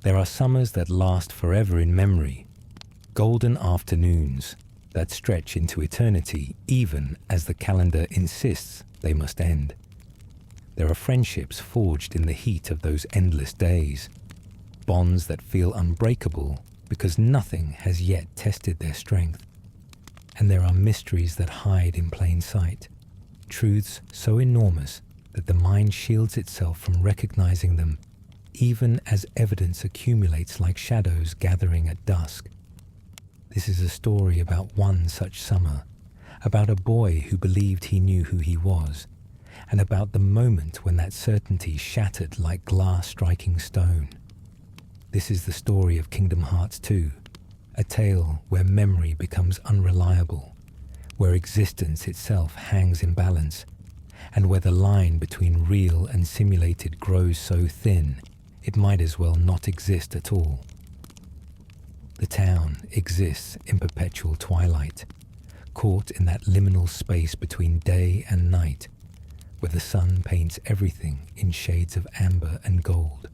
There are summers that last forever in memory, golden afternoons that stretch into eternity even as the calendar insists they must end. There are friendships forged in the heat of those endless days, bonds that feel unbreakable because nothing has yet tested their strength. And there are mysteries that hide in plain sight, truths so enormous that the mind shields itself from recognizing them even as evidence accumulates like shadows gathering at dusk. This is a story about one such summer, about a boy who believed he knew who he was, and about the moment when that certainty shattered like glass striking stone. This is the story of Kingdom Hearts II, a tale where memory becomes unreliable, where existence itself hangs in balance, and where the line between real and simulated grows so thin it might as well not exist at all. The town exists in perpetual twilight, caught in that liminal space between day and night, where the sun paints everything in shades of amber and gold.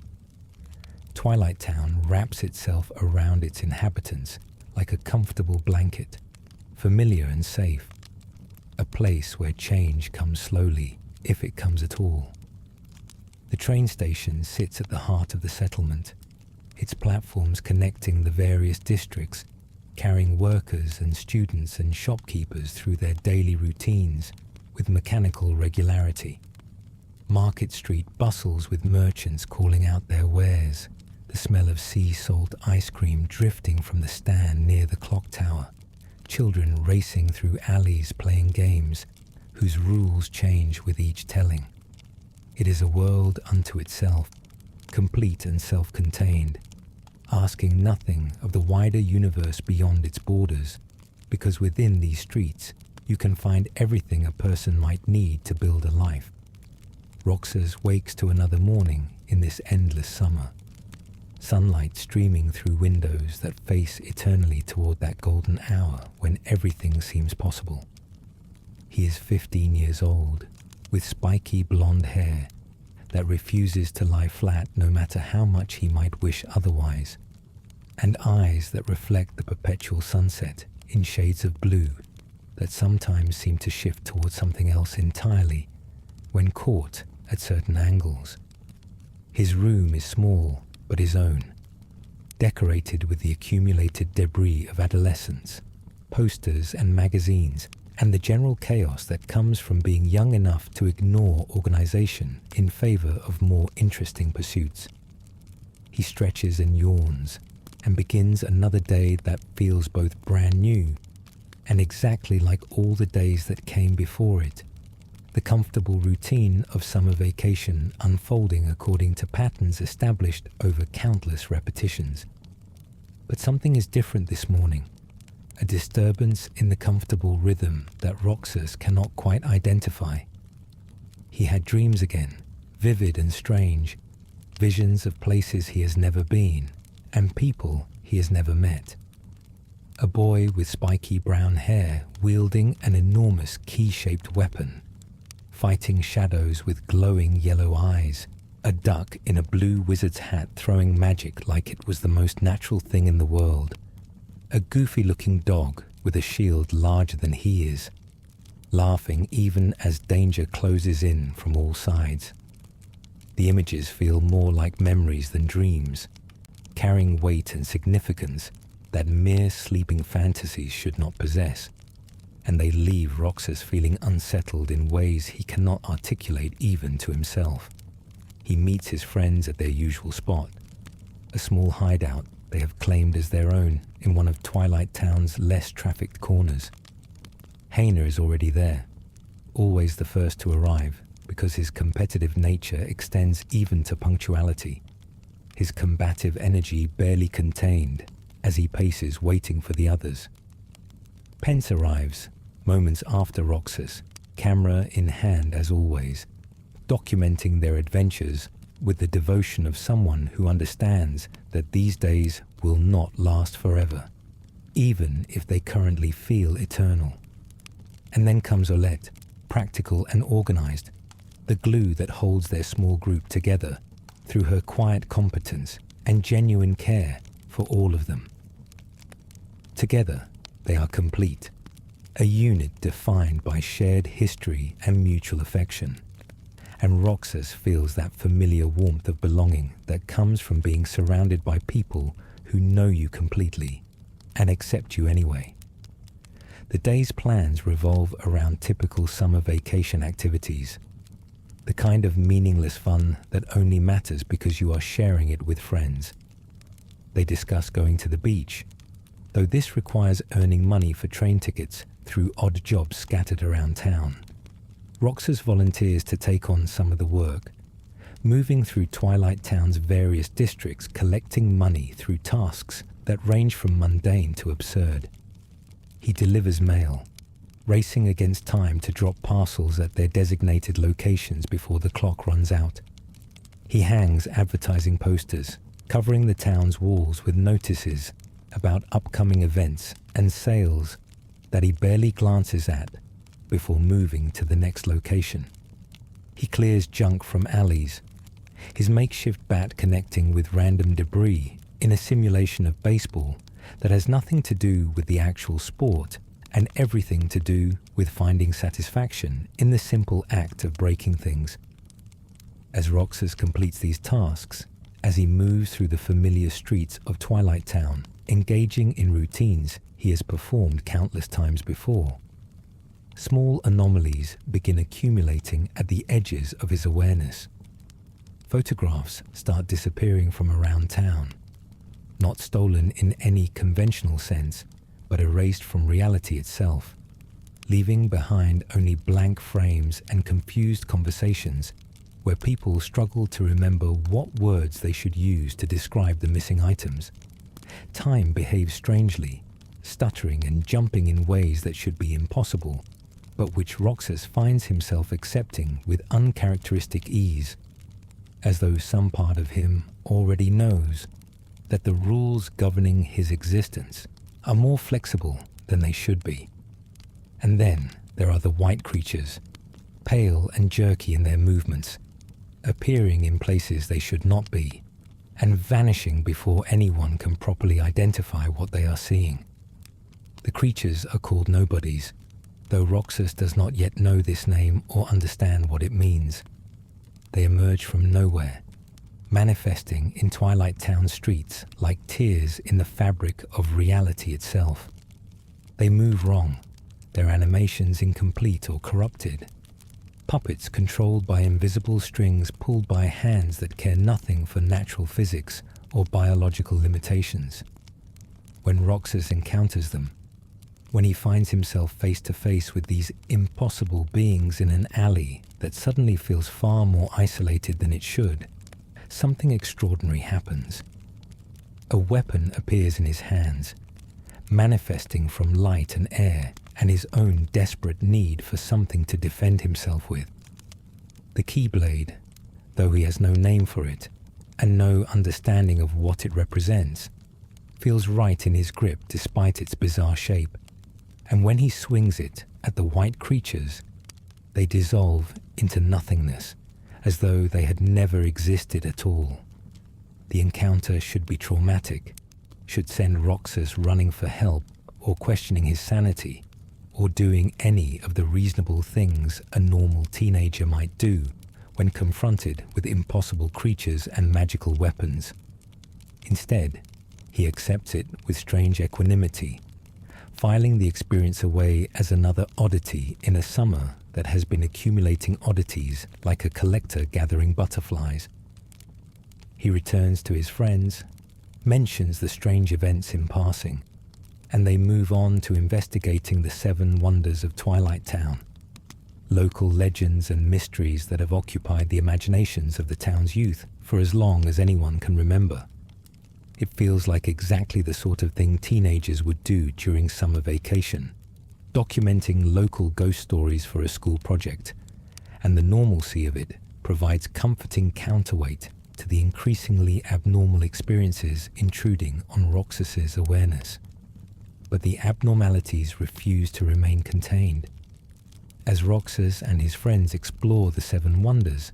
Twilight Town wraps itself around its inhabitants like a comfortable blanket, familiar and safe, a place where change comes slowly, if it comes at all. The train station sits at the heart of the settlement, its platforms connecting the various districts, carrying workers and students and shopkeepers through their daily routines with mechanical regularity. Market Street bustles with merchants calling out their wares, the smell of sea salt ice cream drifting from the stand near the clock tower, children racing through alleys playing games whose rules change with each telling. It is a world unto itself, complete and self-contained, asking nothing of the wider universe beyond its borders, because within these streets you can find everything a person might need to build a life. Roxas wakes to another morning in this endless summer, sunlight streaming through windows that face eternally toward that golden hour when everything seems possible. He is 15 years old, with spiky blonde hair that refuses to lie flat no matter how much he might wish otherwise, and eyes that reflect the perpetual sunset in shades of blue that sometimes seem to shift towards something else entirely when caught at certain angles. His room is small but his own, decorated with the accumulated debris of adolescence, posters and magazines, and the general chaos that comes from being young enough to ignore organization in favor of more interesting pursuits. He stretches and yawns and begins another day that feels both brand new and exactly like all the days that came before it, the comfortable routine of summer vacation unfolding according to patterns established over countless repetitions. But something is different this morning. A disturbance in the comfortable rhythm that Roxas cannot quite identify. He had dreams again, vivid and strange, visions of places he has never been, and people he has never met. A boy with spiky brown hair wielding an enormous key-shaped weapon, fighting shadows with glowing yellow eyes, a duck in a blue wizard's hat throwing magic like it was the most natural thing in the world, a goofy-looking dog with a shield larger than he is, laughing even as danger closes in from all sides. The images feel more like memories than dreams, carrying weight and significance that mere sleeping fantasies should not possess, and they leave Roxas feeling unsettled in ways he cannot articulate even to himself. He meets his friends at their usual spot, a small hideout they have claimed as their own in one of Twilight Town's less trafficked corners. Hayner is already there, always the first to arrive because his competitive nature extends even to punctuality, his combative energy barely contained as he paces waiting for the others. Pence arrives, moments after Roxas, camera in hand as always, documenting their adventures with the devotion of someone who understands that these days will not last forever, even if they currently feel eternal. And then comes Olette, practical and organized, the glue that holds their small group together through her quiet competence and genuine care for all of them. Together, they are complete, a unit defined by shared history and mutual affection. And Roxas feels that familiar warmth of belonging that comes from being surrounded by people who know you completely and accept you anyway. The day's plans revolve around typical summer vacation activities, the kind of meaningless fun that only matters because you are sharing it with friends. They discuss going to the beach, though this requires earning money for train tickets through odd jobs scattered around town. Roxas volunteers to take on some of the work, moving through Twilight Town's various districts collecting money through tasks that range from mundane to absurd. He delivers mail, racing against time to drop parcels at their designated locations before the clock runs out. He hangs advertising posters, covering the town's walls with notices about upcoming events and sales that he barely glances at before moving to the next location. He clears junk from alleys, his makeshift bat connecting with random debris in a simulation of baseball that has nothing to do with the actual sport and everything to do with finding satisfaction in the simple act of breaking things. As Roxas completes these tasks, as he moves through the familiar streets of Twilight Town, engaging in routines he has performed countless times before, small anomalies begin accumulating at the edges of his awareness. Photographs start disappearing from around town, not stolen in any conventional sense, but erased from reality itself, leaving behind only blank frames and confused conversations where people struggle to remember what words they should use to describe the missing items. Time behaves strangely, stuttering and jumping in ways that should be impossible, but which Roxas finds himself accepting with uncharacteristic ease, as though some part of him already knows that the rules governing his existence are more flexible than they should be. And then there are the white creatures, pale and jerky in their movements, appearing in places they should not be, and vanishing before anyone can properly identify what they are seeing. The creatures are called Nobodies, though Roxas does not yet know this name or understand what it means. They emerge from nowhere, manifesting in Twilight Town streets like tears in the fabric of reality itself. They move wrong, their animations incomplete or corrupted. Puppets controlled by invisible strings pulled by hands that care nothing for natural physics or biological limitations. When Roxas encounters them, when he finds himself face to face with these impossible beings in an alley that suddenly feels far more isolated than it should, something extraordinary happens. A weapon appears in his hands, manifesting from light and air and his own desperate need for something to defend himself with. The Keyblade, though he has no name for it and no understanding of what it represents, feels right in his grip despite its bizarre shape, and when he swings it at the white creatures, they dissolve into nothingness, as though they had never existed at all. The encounter should be traumatic, should send Roxas running for help or questioning his sanity, or doing any of the reasonable things a normal teenager might do when confronted with impossible creatures and magical weapons. Instead, he accepts it with strange equanimity, filing the experience away as another oddity in a summer that has been accumulating oddities like a collector gathering butterflies. He returns to his friends, mentions the strange events in passing, and they move on to investigating the 7 wonders of Twilight Town, local legends and mysteries that have occupied the imaginations of the town's youth for as long as anyone can remember. It feels like exactly the sort of thing teenagers would do during summer vacation, documenting local ghost stories for a school project, and the normalcy of it provides comforting counterweight to the increasingly abnormal experiences intruding on Roxas's awareness. But the abnormalities refuse to remain contained. As Roxas and his friends explore the 7 wonders,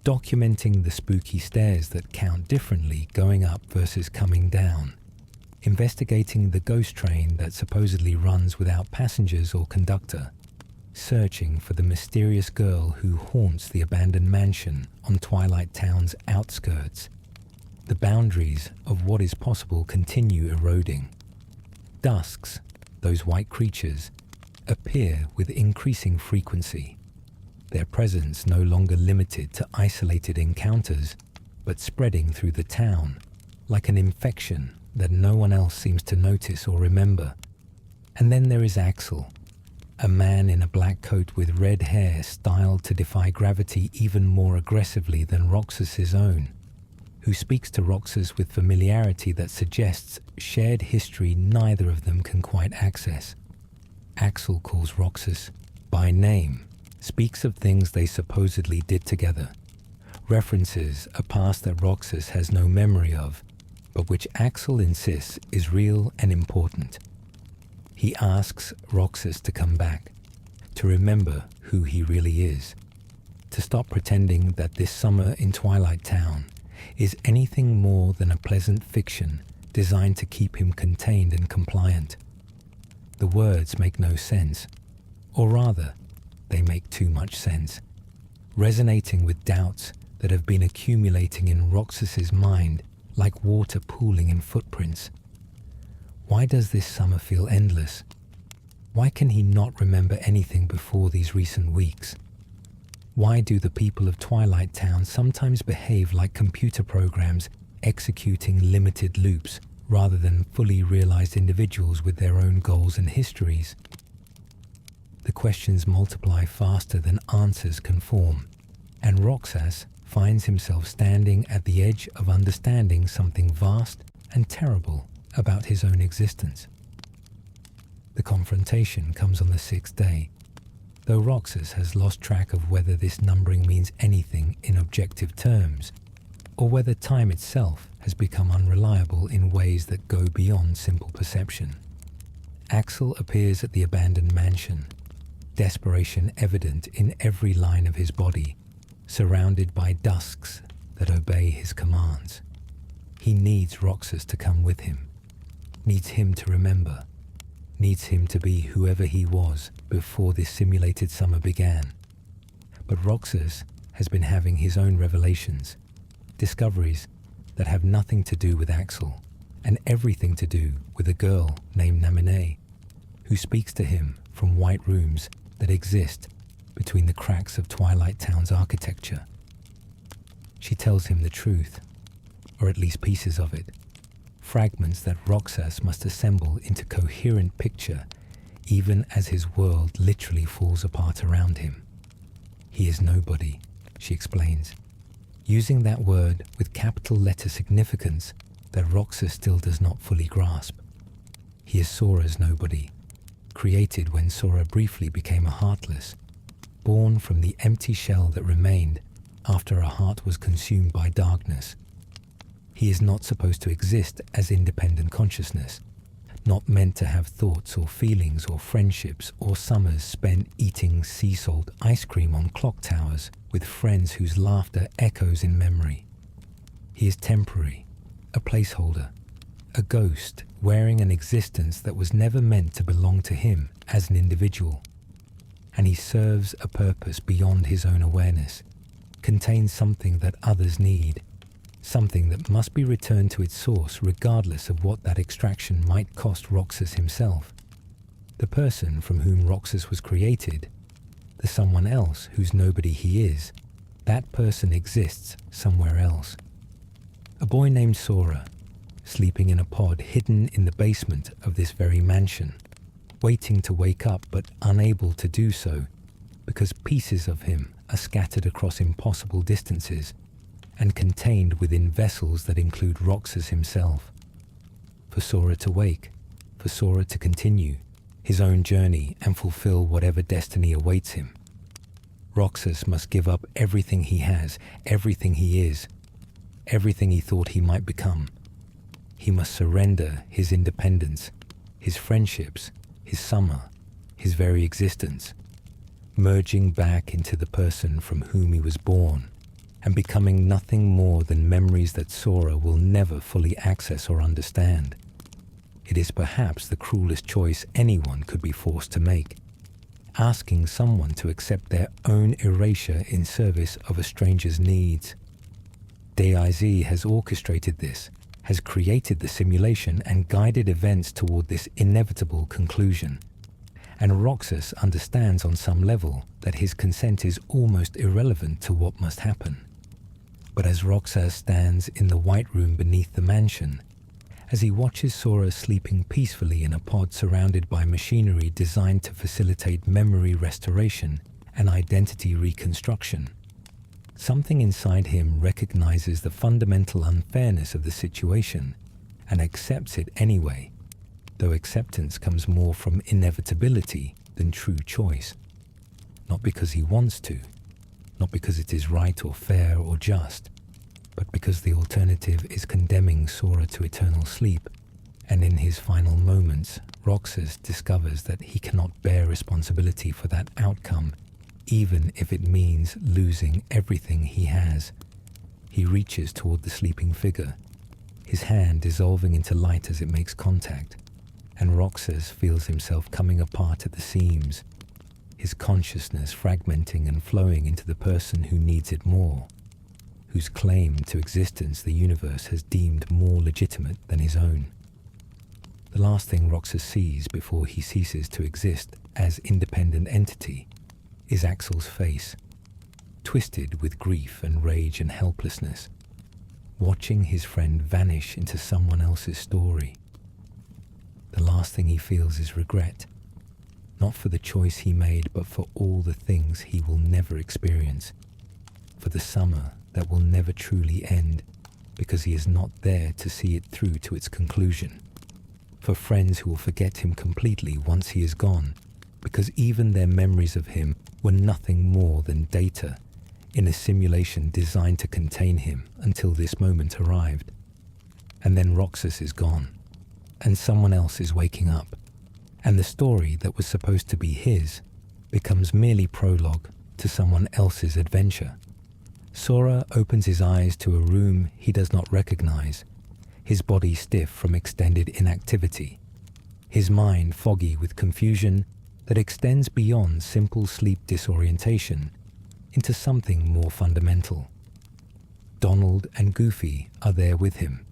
documenting the spooky stairs that count differently going up versus coming down, investigating the ghost train that supposedly runs without passengers or conductor, searching for the mysterious girl who haunts the abandoned mansion on Twilight Town's outskirts. The boundaries of what is possible continue eroding. Dusks, those white creatures, appear with increasing frequency, their presence no longer limited to isolated encounters, but spreading through the town like an infection that no one else seems to notice or remember. And then there is Axel, a man in a black coat with red hair styled to defy gravity even more aggressively than Roxas's own, who speaks to Roxas with familiarity that suggests shared history neither of them can quite access. Axel calls Roxas by name, speaks of things they supposedly did together, references a past that Roxas has no memory of, but which Axel insists is real and important. He asks Roxas to come back, to remember who he really is, to stop pretending that this summer in Twilight Town is anything more than a pleasant fiction designed to keep him contained and compliant. The words make no sense, or rather, they make too much sense, resonating with doubts that have been accumulating in Roxas's mind like water pooling in footprints. Why does this summer feel endless? Why can he not remember anything before these recent weeks? Why do the people of Twilight Town sometimes behave like computer programs executing limited loops rather than fully realized individuals with their own goals and histories? The questions multiply faster than answers can form, and Roxas finds himself standing at the edge of understanding something vast and terrible about his own existence. The confrontation comes on the 6th day, though Roxas has lost track of whether this numbering means anything in objective terms, or whether time itself has become unreliable in ways that go beyond simple perception. Axel appears at the abandoned mansion, desperation evident in every line of his body, surrounded by dusks that obey his commands. He needs Roxas to come with him, needs him to remember, needs him to be whoever he was before this simulated summer began. But Roxas has been having his own revelations, discoveries that have nothing to do with Axel and everything to do with a girl named Namine, who speaks to him from white rooms that exist between the cracks of Twilight Town's architecture. She tells him the truth, or at least pieces of it, fragments that Roxas must assemble into coherent picture even as his world literally falls apart around him. He is nobody, she explains, using that word with capital letter significance that Roxas still does not fully grasp. He is Sora's nobody, created when Sora briefly became a Heartless, born from the empty shell that remained after a heart was consumed by darkness. He is not supposed to exist as independent consciousness, not meant to have thoughts or feelings or friendships or summers spent eating sea salt ice cream on clock towers with friends whose laughter echoes in memory. He is temporary, a placeholder, a ghost wearing an existence that was never meant to belong to him as an individual. And he serves a purpose beyond his own awareness, contains something that others need, something that must be returned to its source regardless of what that extraction might cost Roxas himself. The person from whom Roxas was created, the someone else whose nobody he is, that person exists somewhere else. A boy named Sora, sleeping in a pod hidden in the basement of this very mansion, waiting to wake up but unable to do so because pieces of him are scattered across impossible distances and contained within vessels that include Roxas himself. For Sora to wake, for Sora to continue his own journey and fulfill whatever destiny awaits him, Roxas must give up everything he has, everything he is, everything he thought he might become. He must surrender his independence, his friendships, his summer, his very existence, merging back into the person from whom he was born, and becoming nothing more than memories that Sora will never fully access or understand. It is perhaps the cruelest choice anyone could be forced to make, asking someone to accept their own erasure in service of a stranger's needs. DayZ has orchestrated this, has created the simulation and guided events toward this inevitable conclusion. And Roxas understands on some level that his consent is almost irrelevant to what must happen. But as Roxas stands in the white room beneath the mansion, as he watches Sora sleeping peacefully in a pod surrounded by machinery designed to facilitate memory restoration and identity reconstruction, something inside him recognizes the fundamental unfairness of the situation and accepts it anyway, though acceptance comes more from inevitability than true choice. Not because he wants to, not because it is right or fair or just, but because the alternative is condemning Sora to eternal sleep, and in his final moments, Roxas discovers that he cannot bear responsibility for that outcome, even if it means losing everything he has. He reaches toward the sleeping figure, his hand dissolving into light as it makes contact, and Roxas feels himself coming apart at the seams, his consciousness fragmenting and flowing into the person who needs it more, whose claim to existence the universe has deemed more legitimate than his own. The last thing Roxas sees before he ceases to exist as independent entity is Axel's face, twisted with grief and rage and helplessness, watching his friend vanish into someone else's story. The last thing he feels is regret, not for the choice he made, but for all the things he will never experience, for the summer that will never truly end because he is not there to see it through to its conclusion, for friends who will forget him completely once he is gone, because even their memories of him were nothing more than data in a simulation designed to contain him until this moment arrived. And then Roxas is gone, and someone else is waking up, and the story that was supposed to be his becomes merely prologue to someone else's adventure. Sora opens his eyes to a room he does not recognize, his body stiff from extended inactivity, his mind foggy with confusion that extends beyond simple sleep disorientation into something more fundamental. Donald and Goofy are there with him,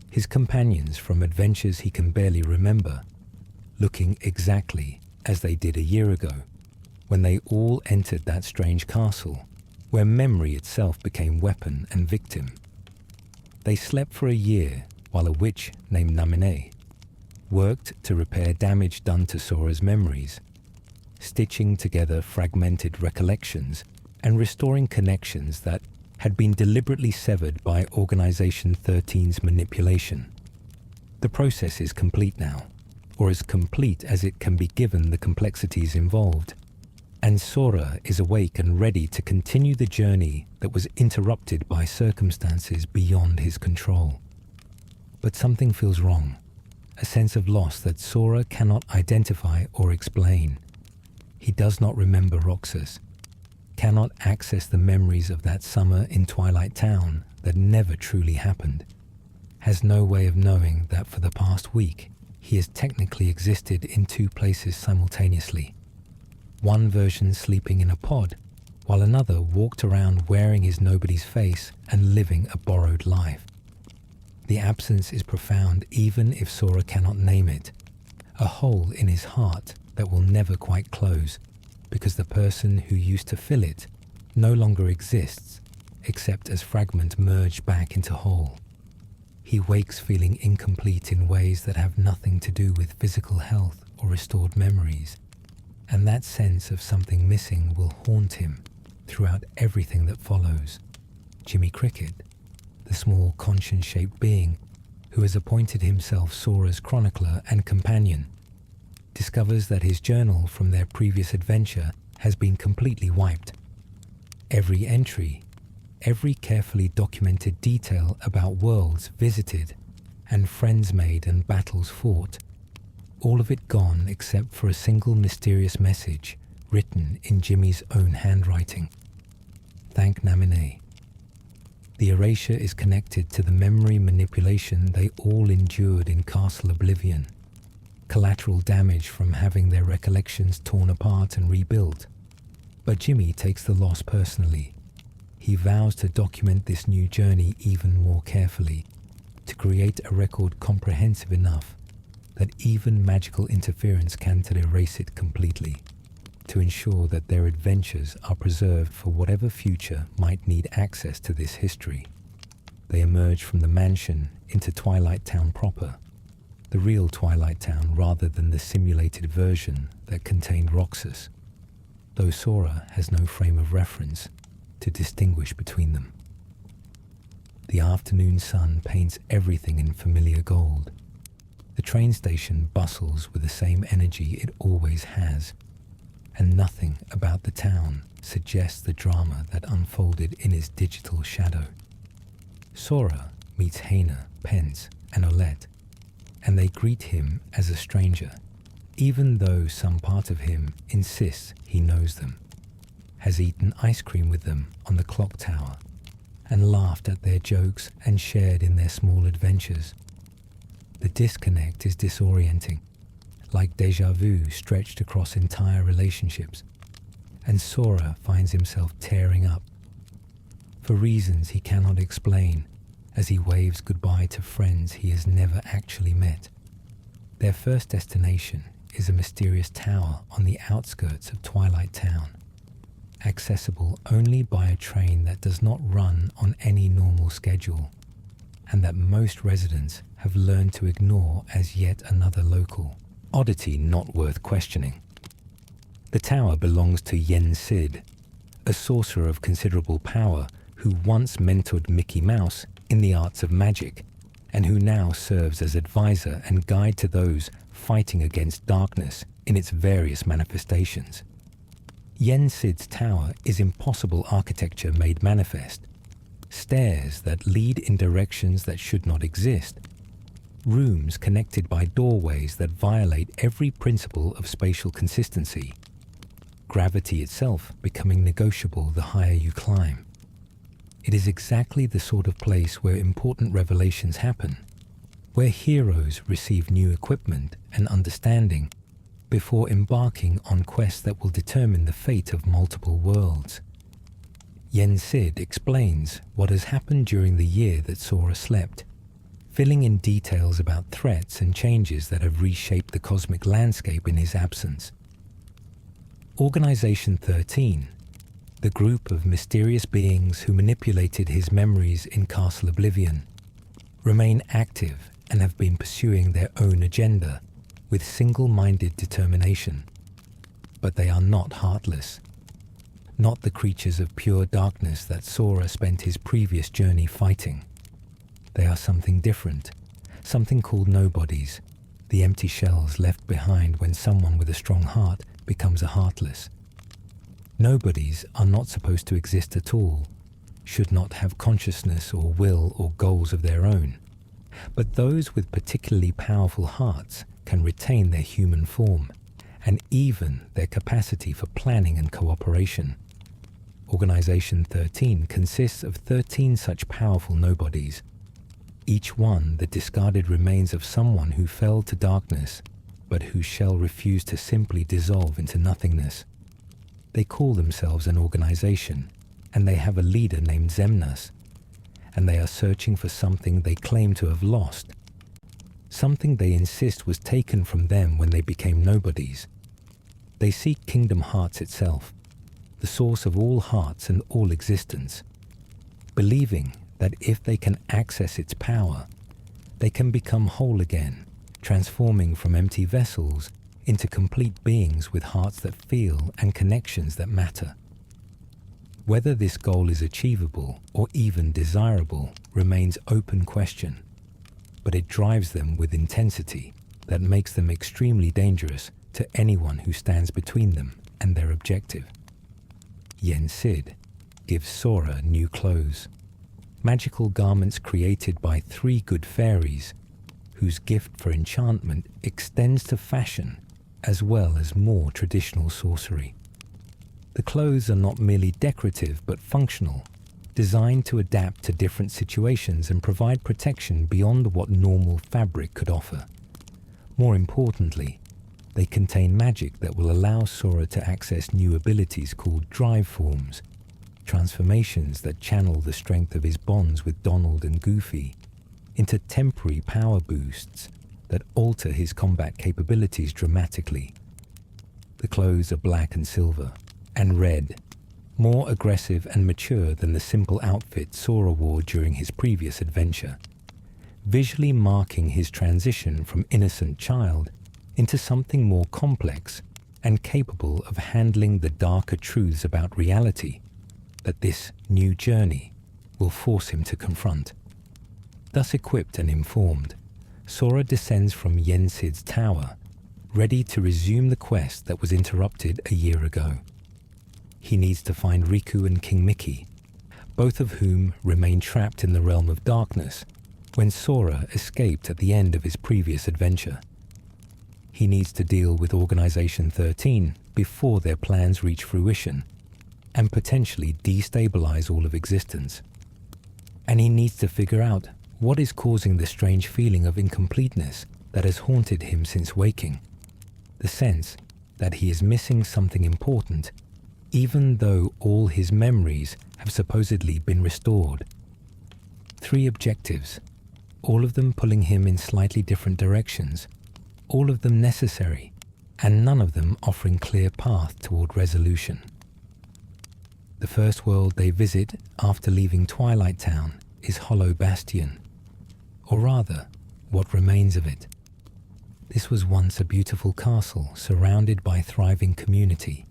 his companions from adventures he can barely remember, looking exactly as they did a year ago, when they all entered that strange castle, where memory itself became weapon and victim. They slept for a year while a witch named Namine worked to repair damage done to Sora's memories, stitching together fragmented recollections and restoring connections that had been deliberately severed by Organization XIII's manipulation. The process is complete now, or as complete as it can be given the complexities involved, and Sora is awake and ready to continue the journey that was interrupted by circumstances beyond his control. But something feels wrong, a sense of loss that Sora cannot identify or explain. He does not remember Roxas, cannot access the memories of that summer in Twilight Town that never truly happened, has no way of knowing that for the past week he has technically existed in two places simultaneously. One version sleeping in a pod, while another walked around wearing his Nobodies face and living a borrowed life. The absence is profound even if Sora cannot name it, a hole in his heart that will never quite close, because the person who used to fill it no longer exists, except as fragment merged back into whole. He wakes feeling incomplete in ways that have nothing to do with physical health or restored memories, and that sense of something missing will haunt him throughout everything that follows. Jimmy Cricket, the small conscience-shaped being who has appointed himself Sora's chronicler and companion, discovers that his journal from their previous adventure has been completely wiped. Every entry, every carefully documented detail about worlds visited and friends made and battles fought, all of it gone except for a single mysterious message written in Jimmy's own handwriting. Thank Namine. The erasure is connected to the memory manipulation they all endured in Castle Oblivion, collateral damage from having their recollections torn apart and rebuilt. But Jimmy takes the loss personally. He vows to document this new journey even more carefully, to create a record comprehensive enough that even magical interference can't erase it completely, to ensure that their adventures are preserved for whatever future might need access to this history. They emerge from the mansion into Twilight Town proper, the real Twilight Town rather than the simulated version that contained Roxas, though Sora has no frame of reference to distinguish between them. The afternoon sun paints everything in familiar gold. The train station bustles with the same energy it always has, and nothing about the town suggests the drama that unfolded in its digital shadow. Sora meets Haina, Pence, and Olette, and they greet him as a stranger, even though some part of him insists he knows them, has eaten ice cream with them on the clock tower, and laughed at their jokes and shared in their small adventures. The disconnect is disorienting, like déjà vu stretched across entire relationships, and Sora finds himself tearing up, for reasons he cannot explain, as he waves goodbye to friends he has never actually met. Their first destination is a mysterious tower on the outskirts of Twilight Town, accessible only by a train that does not run on any normal schedule, and that most residents have learned to ignore as yet another local oddity not worth questioning. The tower belongs to Yen Sid, a sorcerer of considerable power who once mentored Mickey Mouse in the arts of magic, and who now serves as advisor and guide to those fighting against darkness in its various manifestations. Yen Sid's tower is impossible architecture made manifest. Stairs that lead in directions that should not exist. Rooms connected by doorways that violate every principle of spatial consistency. Gravity itself becoming negotiable the higher you climb. It is exactly the sort of place where important revelations happen, where heroes receive new equipment and understanding before embarking on quests that will determine the fate of multiple worlds. Yen Sid explains what has happened during the year that Sora slept, filling in details about threats and changes that have reshaped the cosmic landscape in his absence. Organization XIII, the group of mysterious beings who manipulated his memories in Castle Oblivion, remain active and have been pursuing their own agenda with single-minded determination. But they are not Heartless, not the creatures of pure darkness that Sora spent his previous journey fighting. They are something different, something called Nobodies, the empty shells left behind when someone with a strong heart becomes a Heartless. Nobodies are not supposed to exist at all, should not have consciousness or will or goals of their own, but those with particularly powerful hearts can retain their human form, and even their capacity for planning and cooperation. Organization XIII consists of 13 such powerful Nobodies, each one the discarded remains of someone who fell to darkness, but whose shell refused to simply dissolve into nothingness. They call themselves an organization, and they have a leader named Xemnas, and they are searching for something they claim to have lost, something they insist was taken from them when they became Nobodies. They seek Kingdom Hearts itself, the source of all hearts and all existence, believing that if they can access its power, they can become whole again, transforming from empty vessels into complete beings with hearts that feel and connections that matter. Whether this goal is achievable or even desirable remains open question, but it drives them with intensity that makes them extremely dangerous to anyone who stands between them and their objective. Yen Sid gives Sora new clothes, magical garments created by 3 good fairies, whose gift for enchantment extends to fashion as well as more traditional sorcery. The clothes are not merely decorative but functional, designed to adapt to different situations and provide protection beyond what normal fabric could offer. More importantly, they contain magic that will allow Sora to access new abilities called drive forms, transformations that channel the strength of his bonds with Donald and Goofy into temporary power boosts that alter his combat capabilities dramatically. The clothes are black and silver, and red, more aggressive and mature than the simple outfit Sora wore during his previous adventure, visually marking his transition from innocent child into something more complex and capable of handling the darker truths about reality that this new journey will force him to confront. Thus equipped and informed, Sora descends from Yensid's tower, ready to resume the quest that was interrupted a year ago. He needs to find Riku and King Mickey, both of whom remain trapped in the realm of darkness when Sora escaped at the end of his previous adventure. He needs to deal with Organization XIII before their plans reach fruition and potentially destabilize all of existence. And he needs to figure out what is causing the strange feeling of incompleteness that has haunted him since waking. The sense that he is missing something important, even though all his memories have supposedly been restored. 3 objectives, all of them pulling him in slightly different directions, all of them necessary, and none of them offering clear path toward resolution. The first world they visit after leaving Twilight Town is Hollow Bastion, or rather, what remains of it. This was once a beautiful castle surrounded by thriving community,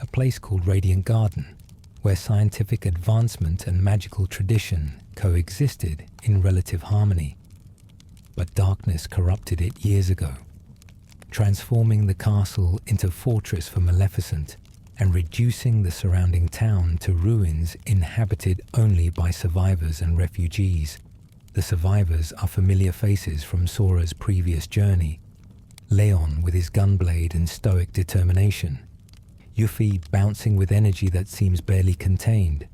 a place called Radiant Garden, where scientific advancement and magical tradition coexisted in relative harmony. But darkness corrupted it years ago, transforming the castle into a fortress for Maleficent and reducing the surrounding town to ruins inhabited only by survivors and refugees. The survivors are familiar faces from Sora's previous journey. Leon with his gunblade and stoic determination, Yuffie bouncing with energy that seems barely contained,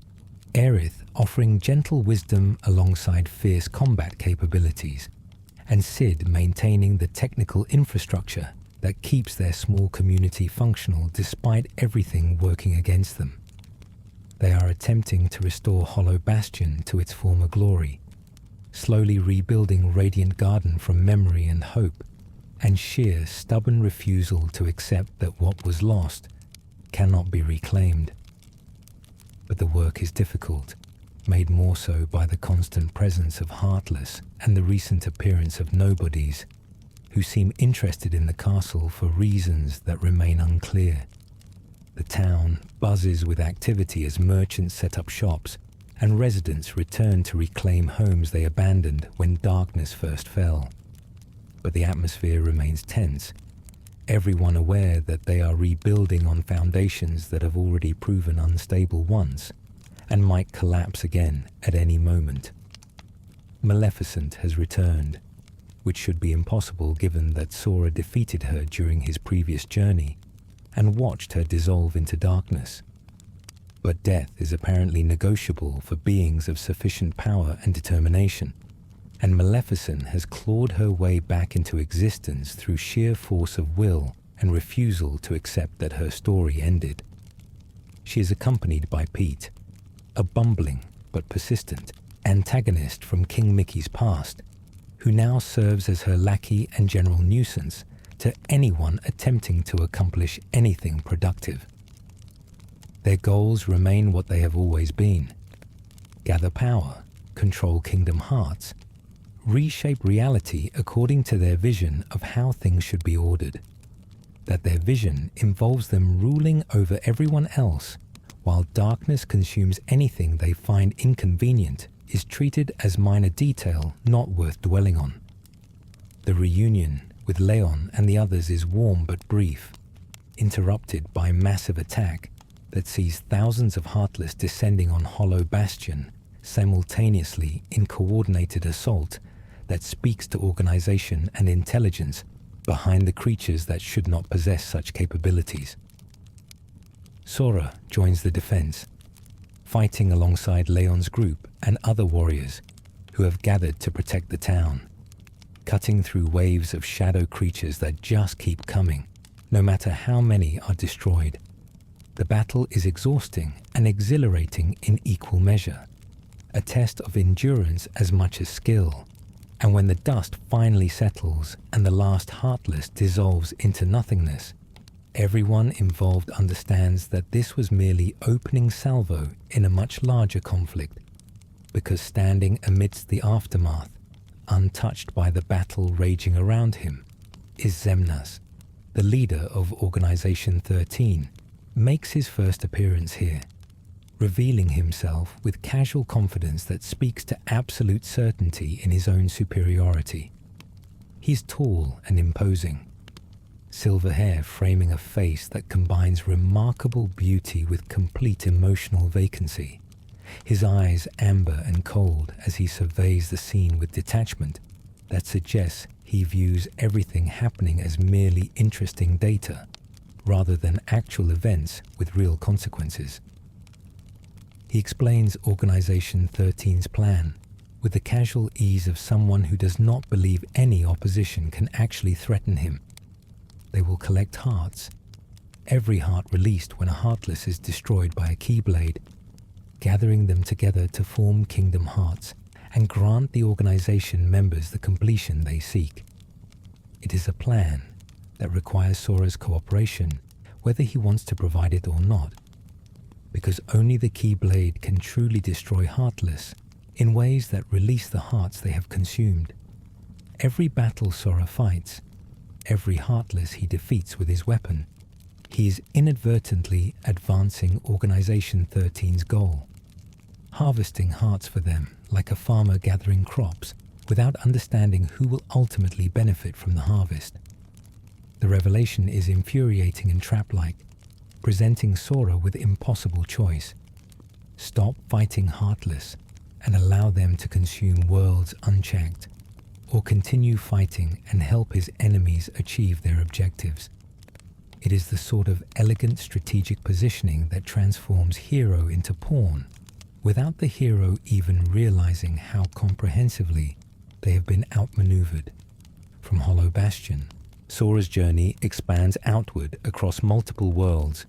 Aerith offering gentle wisdom alongside fierce combat capabilities, and Sid maintaining the technical infrastructure that keeps their small community functional despite everything working against them. They are attempting to restore Hollow Bastion to its former glory, slowly rebuilding Radiant Garden from memory and hope, and sheer stubborn refusal to accept that what was lost cannot be reclaimed. But the work is difficult, made more so by the constant presence of Heartless and the recent appearance of Nobodies, who seem interested in the castle for reasons that remain unclear. The town buzzes with activity as merchants set up shops and residents return to reclaim homes they abandoned when darkness first fell. But the atmosphere remains tense, everyone aware that they are rebuilding on foundations that have already proven unstable once and might collapse again at any moment. Maleficent has returned, which should be impossible given that Sora defeated her during his previous journey and watched her dissolve into darkness. But death is apparently negotiable for beings of sufficient power and determination, and Maleficent has clawed her way back into existence through sheer force of will and refusal to accept that her story ended. She is accompanied by Pete, a bumbling but persistent antagonist from King Mickey's past, who now serves as her lackey and general nuisance to anyone attempting to accomplish anything productive. Their goals remain what they have always been: gather power, control Kingdom Hearts, reshape reality according to their vision of how things should be ordered. That their vision involves them ruling over everyone else, while darkness consumes anything they find inconvenient, is treated as minor detail not worth dwelling on. The reunion with Leon and the others is warm but brief, interrupted by a massive attack that sees thousands of Heartless descending on Hollow Bastion simultaneously in coordinated assault that speaks to organization and intelligence behind the creatures that should not possess such capabilities. Sora joins the defense, fighting alongside Leon's group and other warriors who have gathered to protect the town, cutting through waves of shadow creatures that just keep coming, no matter how many are destroyed. The battle is exhausting and exhilarating in equal measure, a test of endurance as much as skill. And when the dust finally settles and the last Heartless dissolves into nothingness, everyone involved understands that this was merely opening salvo in a much larger conflict, because standing amidst the aftermath, untouched by the battle raging around him, is Xemnas, the leader of Organization XIII, makes his first appearance here, revealing himself with casual confidence that speaks to absolute certainty in his own superiority. He's tall and imposing, silver hair framing a face that combines remarkable beauty with complete emotional vacancy. His eyes amber and cold as he surveys the scene with detachment that suggests he views everything happening as merely interesting data, rather than actual events with real consequences. He explains Organization XIII's plan with the casual ease of someone who does not believe any opposition can actually threaten him. They will collect hearts, every heart released when a Heartless is destroyed by a Keyblade, gathering them together to form Kingdom Hearts and grant the organization members the completion they seek. It is a plan that requires Sora's cooperation, whether he wants to provide it or not, because only the Keyblade can truly destroy Heartless in ways that release the hearts they have consumed. Every battle Sora fights, every Heartless he defeats with his weapon, he is inadvertently advancing Organization XIII's goal, harvesting hearts for them like a farmer gathering crops without understanding who will ultimately benefit from the harvest. The revelation is infuriating and trap-like, presenting Sora with impossible choice. Stop fighting Heartless and allow them to consume worlds unchecked, or continue fighting and help his enemies achieve their objectives. It is the sort of elegant strategic positioning that transforms hero into pawn, without the hero even realizing how comprehensively they have been outmaneuvered. From Hollow Bastion, Sora's journey expands outward across multiple worlds,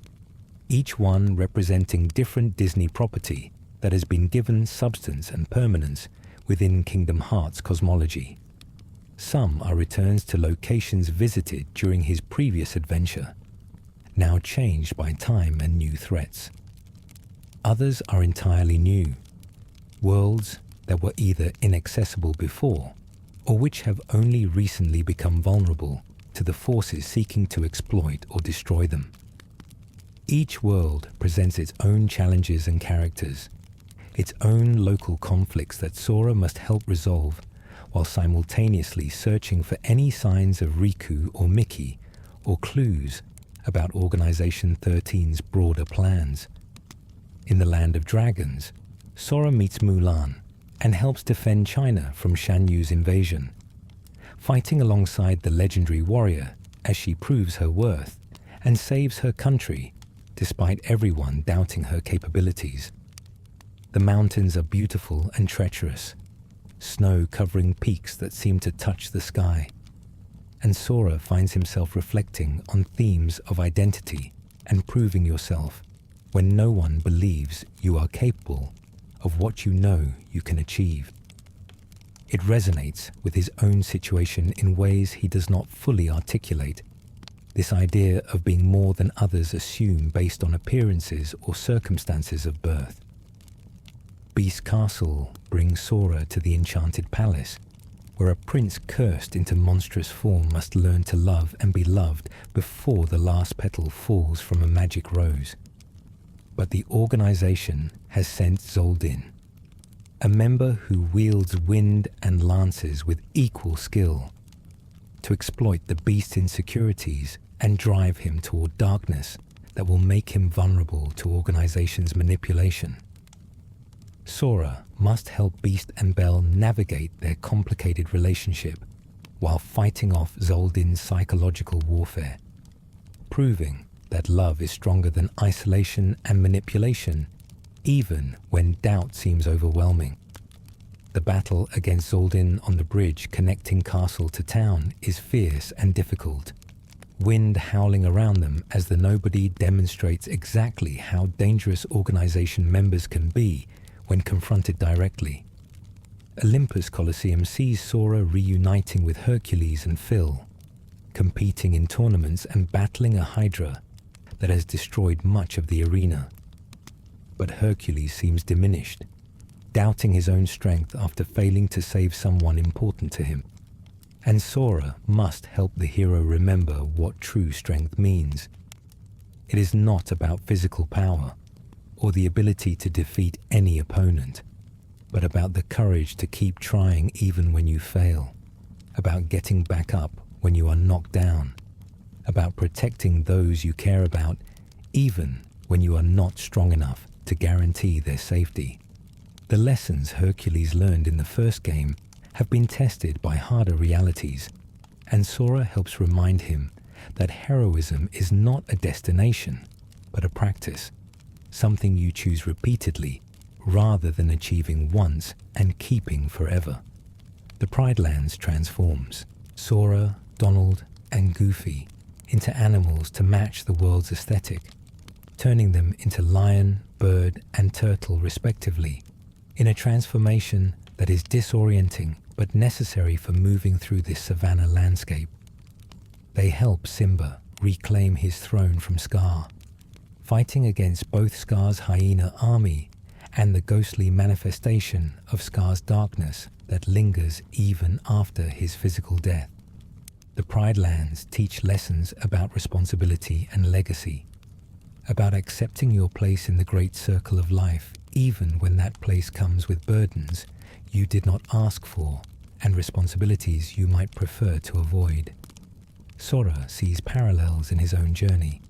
each one representing different Disney property that has been given substance and permanence within Kingdom Hearts cosmology. Some are returns to locations visited during his previous adventure, now changed by time and new threats. Others are entirely new, worlds that were either inaccessible before, or which have only recently become vulnerable to the forces seeking to exploit or destroy them. Each world presents its own challenges and characters, its own local conflicts that Sora must help resolve, while simultaneously searching for any signs of Riku or Mickey, or clues about Organization XIII's broader plans. In the Land of Dragons, Sora meets Mulan and helps defend China from Shan Yu's invasion, fighting alongside the legendary warrior as she proves her worth and saves her country despite everyone doubting her capabilities. The mountains are beautiful and treacherous, snow covering peaks that seem to touch the sky, and Sora finds himself reflecting on themes of identity and proving yourself when no one believes you are capable of what you know you can achieve. It resonates with his own situation in ways he does not fully articulate, this idea of being more than others assume based on appearances or circumstances of birth. Beast Castle brings Sora to the Enchanted Palace, where a prince cursed into monstrous form must learn to love and be loved before the last petal falls from a magic rose. But the organization has sent Zoldin, a member who wields wind and lances with equal skill, to exploit the beast's insecurities and drive him toward darkness that will make him vulnerable to Organization's manipulation. Sora must help Beast and Belle navigate their complicated relationship while fighting off Zoldin's psychological warfare, proving that love is stronger than isolation and manipulation even when doubt seems overwhelming. The battle against Zoldin on the bridge connecting castle to town is fierce and difficult, wind howling around them as the Nobody demonstrates exactly how dangerous organization members can be when confronted directly. Olympus Coliseum sees Sora reuniting with Hercules and Phil, competing in tournaments and battling a Hydra that has destroyed much of the arena. But Hercules seems diminished, doubting his own strength after failing to save someone important to him. And Sora must help the hero remember what true strength means. It is not about physical power or the ability to defeat any opponent, but about the courage to keep trying even when you fail, about getting back up when you are knocked down, about protecting those you care about even when you are not strong enough to guarantee their safety. The lessons Hercules learned in the first game have been tested by harder realities, and Sora helps remind him that heroism is not a destination, but a practice, something you choose repeatedly rather than achieving once and keeping forever. The Pride Lands transforms Sora, Donald, and Goofy into animals to match the world's aesthetic, turning them into lion, bird, and turtle respectively, in a transformation that is disorienting but necessary for moving through this savanna landscape. They help Simba reclaim his throne from Scar, fighting against both Scar's hyena army and the ghostly manifestation of Scar's darkness that lingers even after his physical death. The Pride Lands teach lessons about responsibility and legacy, about accepting your place in the great circle of life even when that place comes with burdens you did not ask for and responsibilities you might prefer to avoid. Sora sees parallels in his own journey.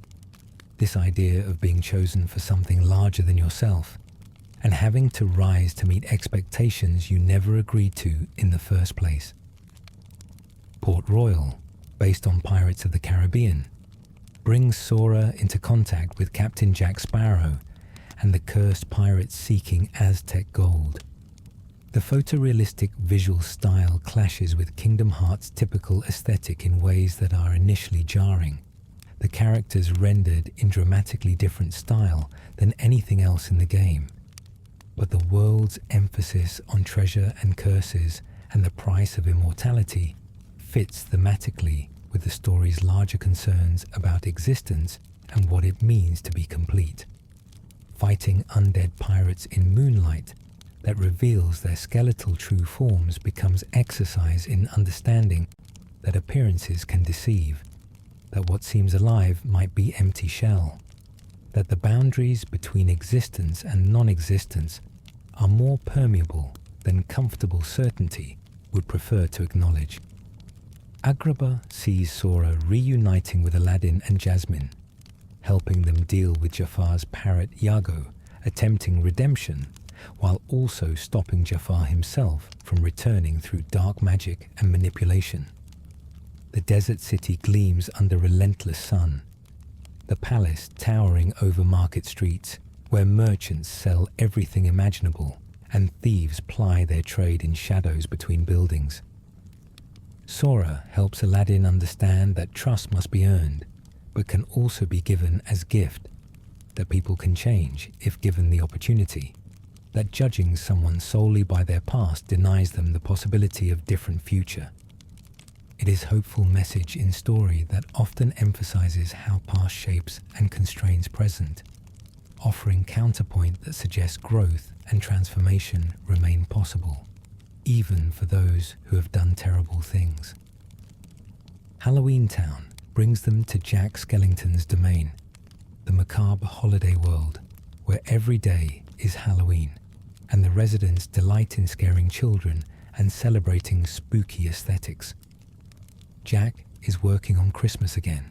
This idea of being chosen for something larger than yourself and having to rise to meet expectations you never agreed to in the first place. Port Royal, based on Pirates of the Caribbean, brings Sora into contact with Captain Jack Sparrow and the cursed pirates seeking Aztec gold. The photorealistic visual style clashes with Kingdom Hearts' typical aesthetic in ways that are initially jarring, the characters rendered in dramatically different style than anything else in the game. But the world's emphasis on treasure and curses and the price of immortality fits thematically with the story's larger concerns about existence and what it means to be complete. Fighting undead pirates in moonlight that reveals their skeletal true forms becomes exercise in understanding that appearances can deceive, that what seems alive might be empty shell, that the boundaries between existence and non-existence are more permeable than comfortable certainty would prefer to acknowledge. Agrabah sees Sora reuniting with Aladdin and Jasmine, helping them deal with Jafar's parrot Iago, attempting redemption, while also stopping Jafar himself from returning through dark magic and manipulation. The desert city gleams under relentless sun, the palace towering over market streets, where merchants sell everything imaginable and thieves ply their trade in shadows between buildings. Sora helps Aladdin understand that trust must be earned, but can also be given as gift, that people can change if given the opportunity, that judging someone solely by their past denies them the possibility of different future. It is hopeful message in story that often emphasizes how past shapes and constrains present, offering counterpoint that suggests growth and transformation remain possible, even for those who have done terrible things. Halloween Town brings them to Jack Skellington's domain, the macabre holiday world where every day is Halloween, and the residents delight in scaring children and celebrating spooky aesthetics. Jack is working on Christmas again,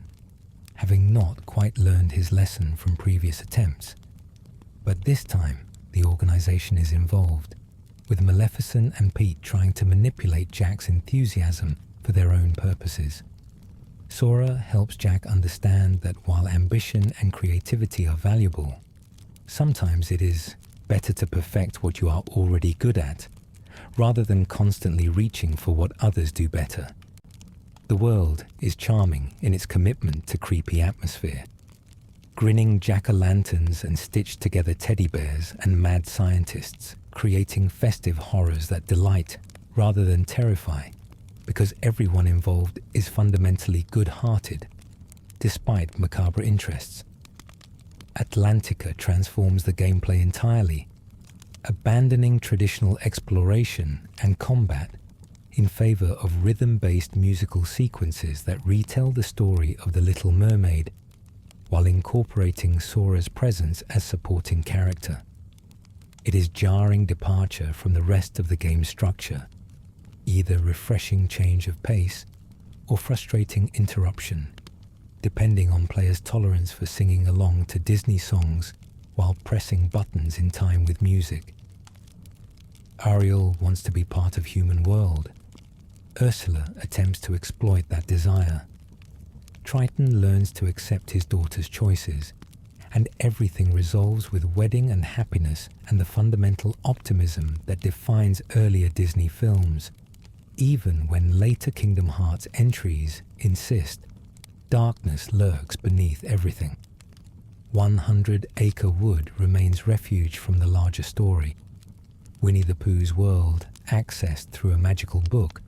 having not quite learned his lesson from previous attempts. But this time, the organization is involved, with Maleficent and Pete trying to manipulate Jack's enthusiasm for their own purposes. Sora helps Jack understand that while ambition and creativity are valuable, sometimes it is better to perfect what you are already good at, rather than constantly reaching for what others do better. The world is charming in its commitment to creepy atmosphere. Grinning jack-o'-lanterns and stitched-together teddy bears and mad scientists creating festive horrors that delight rather than terrify, because everyone involved is fundamentally good-hearted, despite macabre interests. Atlantica transforms the gameplay entirely, abandoning traditional exploration and combat in favor of rhythm-based musical sequences that retell the story of the Little Mermaid, while incorporating Sora's presence as supporting character. It is jarring departure from the rest of the game's structure, either refreshing change of pace or frustrating interruption, depending on players' tolerance for singing along to Disney songs while pressing buttons in time with music. Ariel wants to be part of human world. Ursula attempts to exploit that desire. Triton learns to accept his daughter's choices, and everything resolves with wedding and happiness and the fundamental optimism that defines earlier Disney films, even when later Kingdom Hearts entries insist darkness lurks beneath everything. 100 Acre Wood remains refuge from the larger story. Winnie the Pooh's world accessed through a magical book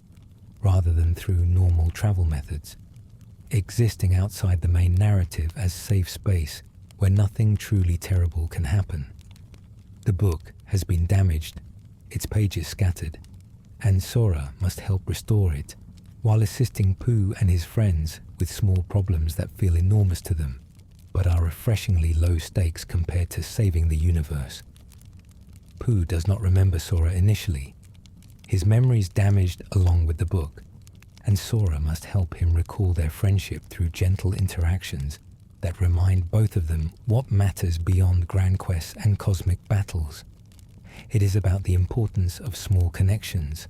rather than through normal travel methods, existing outside the main narrative as safe space where nothing truly terrible can happen. The book has been damaged, its pages scattered, and Sora must help restore it, while assisting Pooh and his friends with small problems that feel enormous to them, but are refreshingly low stakes compared to saving the universe. Pooh does not remember Sora initially. His memories damaged along with the book, and Sora must help him recall their friendship through gentle interactions that remind both of them what matters beyond grand quests and cosmic battles. It is about the importance of small connections,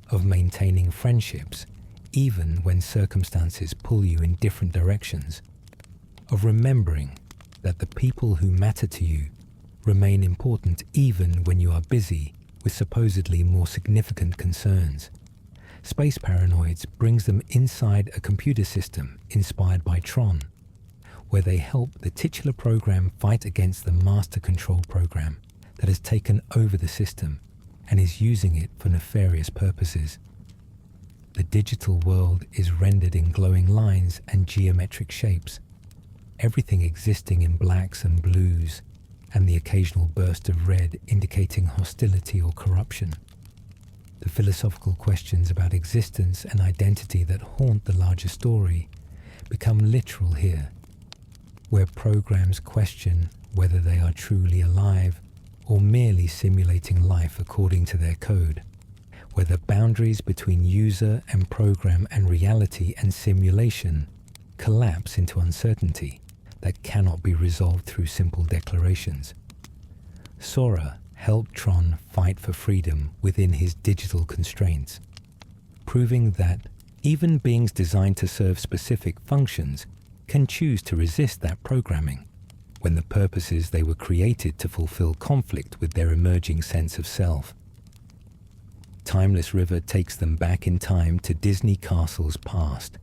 of maintaining friendships even when circumstances pull you in different directions, of remembering that the people who matter to you remain important even when you are busy with supposedly more significant concerns. Space Paranoids brings them inside a computer system inspired by Tron, where they help the titular program fight against the master control program that has taken over the system and is using it for nefarious purposes. The digital world is rendered in glowing lines and geometric shapes, everything existing in blacks and blues, and the occasional burst of red indicating hostility or corruption. The philosophical questions about existence and identity that haunt the larger story become literal here, where programs question whether they are truly alive or merely simulating life according to their code, where the boundaries between user and program and reality and simulation collapse into uncertainty that cannot be resolved through simple declarations. Sora helped Tron fight for freedom within his digital constraints, proving that even beings designed to serve specific functions can choose to resist that programming when the purposes they were created to fulfill conflict with their emerging sense of self. Timeless River takes them back in time to Disney Castle's past,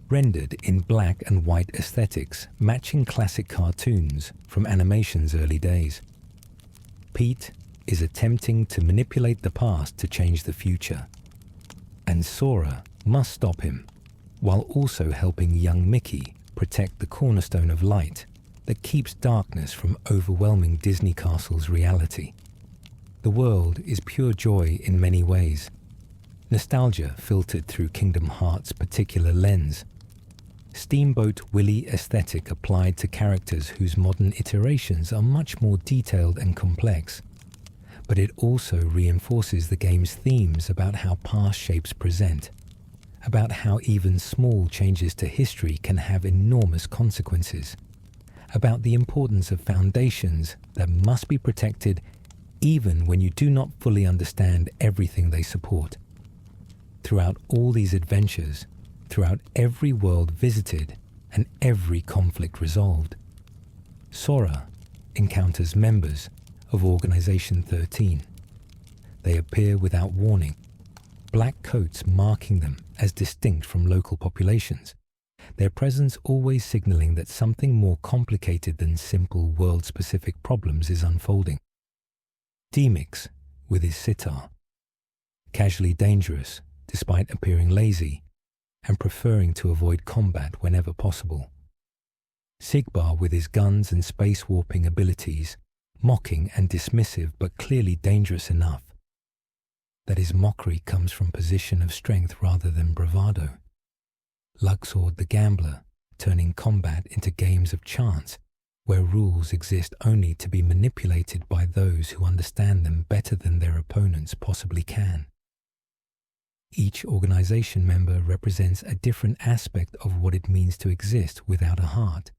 rendered in black and white aesthetics matching classic cartoons from animation's early days. Pete is attempting to manipulate the past to change the future, and Sora must stop him, while also helping young Mickey protect the cornerstone of light that keeps darkness from overwhelming Disney Castle's reality. The world is pure joy in many ways, nostalgia filtered through Kingdom Hearts' particular lens, Steamboat Willie aesthetic applied to characters whose modern iterations are much more detailed and complex, but it also reinforces the game's themes about how past shapes present, about how even small changes to history can have enormous consequences, about the importance of foundations that must be protected even when you do not fully understand everything they support. Throughout all these adventures, throughout every world visited and every conflict resolved, Sora encounters members of Organization XIII. They appear without warning, black coats marking them as distinct from local populations, their presence always signaling that something more complicated than simple world-specific problems is unfolding. Demix, with his sitar, casually dangerous despite appearing lazy and preferring to avoid combat whenever possible. Sigbar with his guns and space-warping abilities, mocking and dismissive but clearly dangerous enough that his mockery comes from position of strength rather than bravado. Luxord the gambler, turning combat into games of chance, where rules exist only to be manipulated by those who understand them better than their opponents possibly can. Each organization member represents a different aspect of what it means to exist without a heart,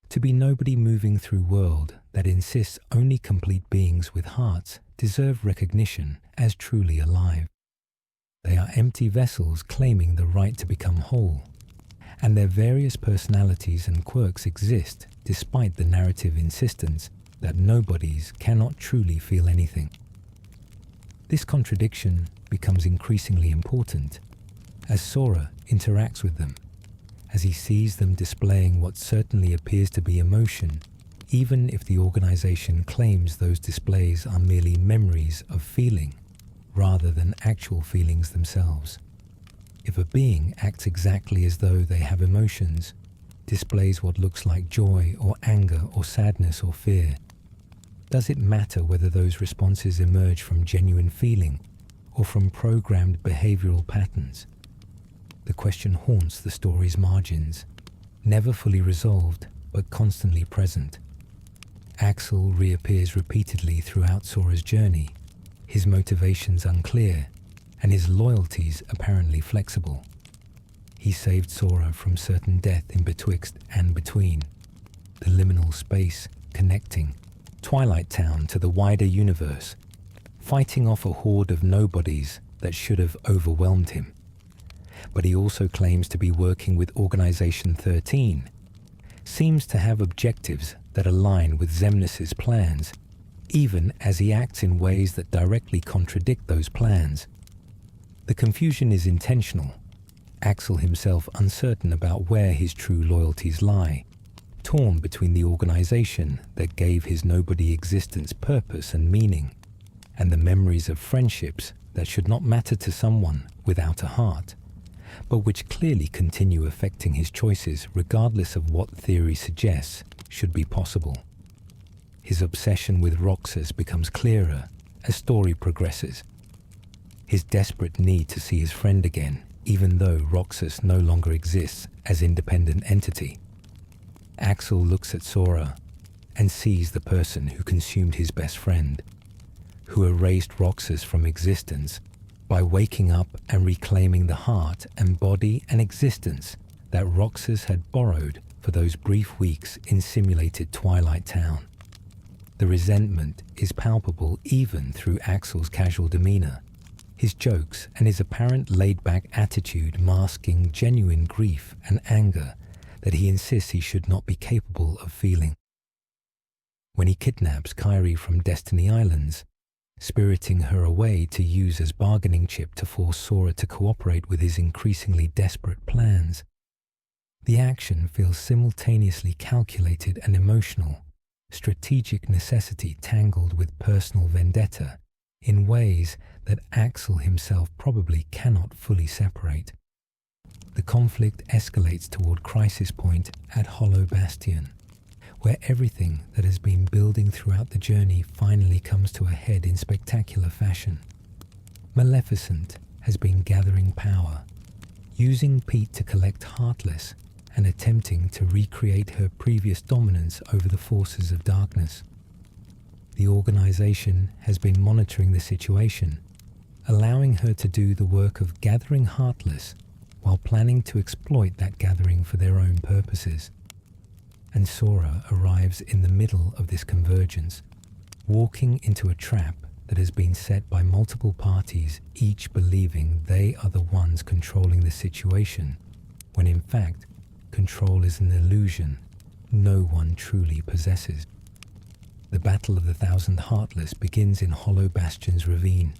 to be nobody moving through world that insists only complete beings with hearts deserve recognition as truly alive. They are empty vessels claiming the right to become whole, and their various personalities and quirks exist despite the narrative insistence that nobodies cannot truly feel anything. This contradiction becomes increasingly important as Sora interacts with them, as he sees them displaying what certainly appears to be emotion, even if the organization claims those displays are merely memories of feeling rather than actual feelings themselves. If a being acts exactly as though they have emotions, displays what looks like joy or anger or sadness or fear, does it matter whether those responses emerge from genuine feeling or from programmed behavioral patterns? The question haunts the story's margins, never fully resolved but constantly present. Axel reappears repeatedly throughout Sora's journey, his motivations unclear, and his loyalties apparently flexible. He saved Sora from certain death in betwixt and between, the liminal space connecting Twilight Town to the wider universe, fighting off a horde of nobodies that should have overwhelmed him. But he also claims to be working with Organization XIII, seems to have objectives that align with Xemnas' plans, even as he acts in ways that directly contradict those plans. The confusion is intentional, Axel himself uncertain about where his true loyalties lie, torn between the organization that gave his nobody existence purpose and meaning, and the memories of friendships that should not matter to someone without a heart, but which clearly continue affecting his choices regardless of what theory suggests should be possible. His obsession with Roxas becomes clearer as story progresses. His desperate need to see his friend again, even though Roxas no longer exists as independent entity. Axel looks at Sora and sees the person who consumed his best friend, who erased Roxas from existence by waking up and reclaiming the heart and body and existence that Roxas had borrowed for those brief weeks in simulated Twilight Town. The resentment is palpable even through Axel's casual demeanor, his jokes and his apparent laid-back attitude masking genuine grief and anger that he insists he should not be capable of feeling. When he kidnaps Kairi from Destiny Islands, spiriting her away to use as bargaining chip to force Sora to cooperate with his increasingly desperate plans, the action feels simultaneously calculated and emotional, strategic necessity tangled with personal vendetta in ways that Axel himself probably cannot fully separate. The conflict escalates toward crisis point at Hollow Bastion, where everything that has been building throughout the journey finally comes to a head in spectacular fashion. Maleficent has been gathering power, using Pete to collect Heartless and attempting to recreate her previous dominance over the forces of darkness. The organization has been monitoring the situation, allowing her to do the work of gathering Heartless while planning to exploit that gathering for their own purposes. And Sora arrives in the middle of this convergence, walking into a trap that has been set by multiple parties, each believing they are the ones controlling the situation, when in fact, control is an illusion no one truly possesses. the Battle of the Thousand Heartless begins in Hollow Bastion's ravine,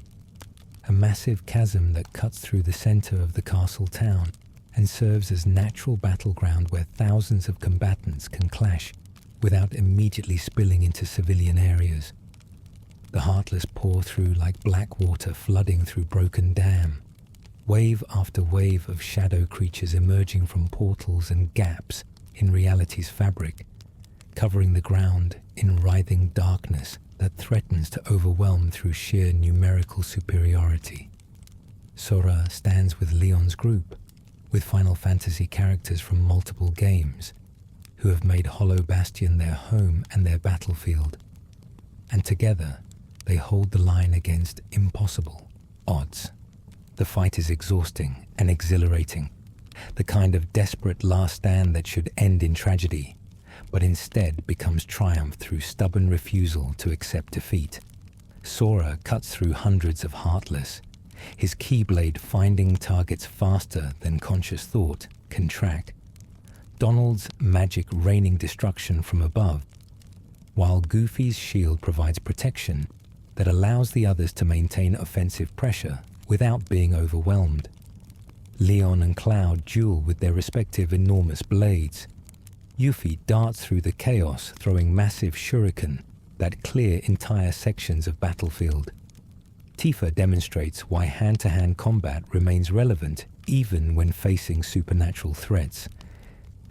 a massive chasm that cuts through the center of the castle town and serves as natural battleground where thousands of combatants can clash without immediately spilling into civilian areas. The Heartless pour through like black water flooding through broken dam, wave after wave of shadow creatures emerging from portals and gaps in reality's fabric, covering the ground in writhing darkness that threatens to overwhelm through sheer numerical superiority. Sora stands with Leon's group, with Final Fantasy characters from multiple games, who have made Hollow Bastion their home and their battlefield, and together they hold the line against impossible odds. The fight is exhausting and exhilarating, the kind of desperate last stand that should end in tragedy, but instead becomes triumph through stubborn refusal to accept defeat. Sora cuts through hundreds of Heartless, his Keyblade finding targets faster than conscious thought can track. Donald's magic raining destruction from above, while Goofy's shield provides protection that allows the others to maintain offensive pressure without being overwhelmed. Leon and Cloud duel with their respective enormous blades. Yuffie darts through the chaos, throwing massive shuriken that clear entire sections of battlefield. Tifa demonstrates why hand-to-hand combat remains relevant even when facing supernatural threats.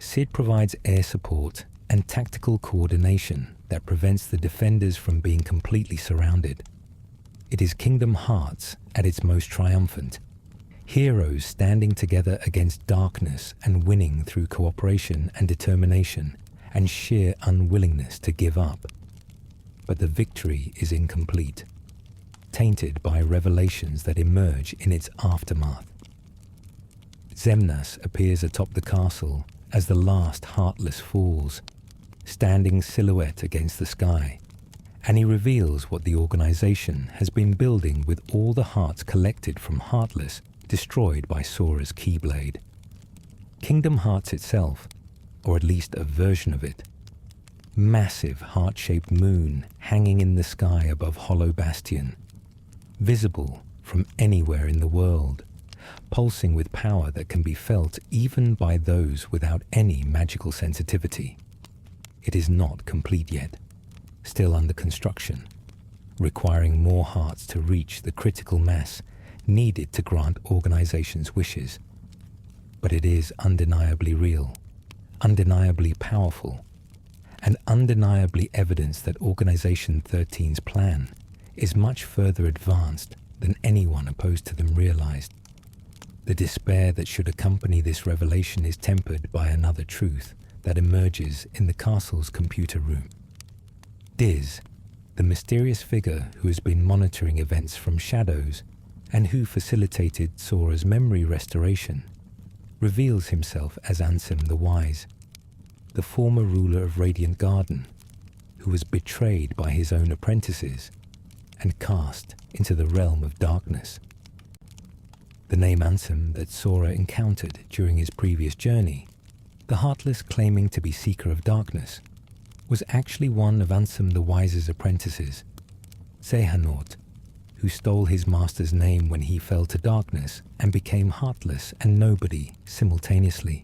Sid provides air support and tactical coordination that prevents the defenders from being completely surrounded. It is Kingdom Hearts at its most triumphant. Heroes standing together against darkness and winning through cooperation and determination and sheer unwillingness to give up. But the victory is incomplete, tainted by revelations that emerge in its aftermath. Xemnas appears atop the castle as the last Heartless falls, standing silhouette against the sky, and he reveals what the organization has been building with all the hearts collected from Heartless destroyed by Sora's Keyblade. Kingdom Hearts itself, or at least a version of it, massive heart-shaped moon hanging in the sky above Hollow Bastion, visible from anywhere in the world, pulsing with power that can be felt even by those without any magical sensitivity. It is not complete yet, still under construction, requiring more hearts to reach the critical mass needed to grant Organization's wishes. But it is undeniably real, undeniably powerful, and undeniably evidence that Organization XIII's plan is much further advanced than anyone opposed to them realized. The despair that should accompany this revelation is tempered by another truth that emerges in the castle's computer room. Diz, the mysterious figure who has been monitoring events from shadows and who facilitated Sora's memory restoration, reveals himself as Ansem the Wise, the former ruler of Radiant Garden, who was betrayed by his own apprentices and cast into the realm of darkness. The name Ansem that Sora encountered during his previous journey, the Heartless claiming to be Seeker of Darkness, was actually one of Ansem the Wise's apprentices, Xehanort, who stole his master's name when he fell to darkness and became Heartless and Nobody simultaneously.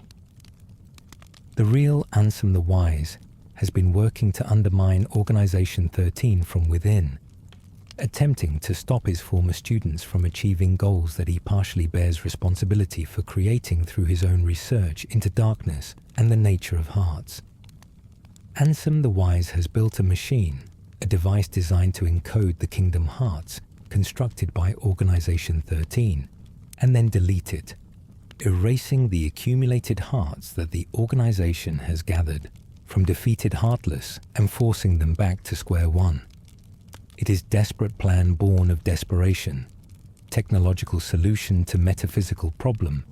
The real Ansem the Wise has been working to undermine Organization XIII from within, attempting to stop his former students from achieving goals that he partially bears responsibility for creating through his own research into darkness and the nature of hearts. Ansem the Wise has built a machine, a device designed to encode the Kingdom Hearts constructed by Organization XIII, and then delete it, erasing the accumulated hearts that the organization has gathered from defeated Heartless and forcing them back to square one. It is desperate plan born of desperation, technological solution to metaphysical problem,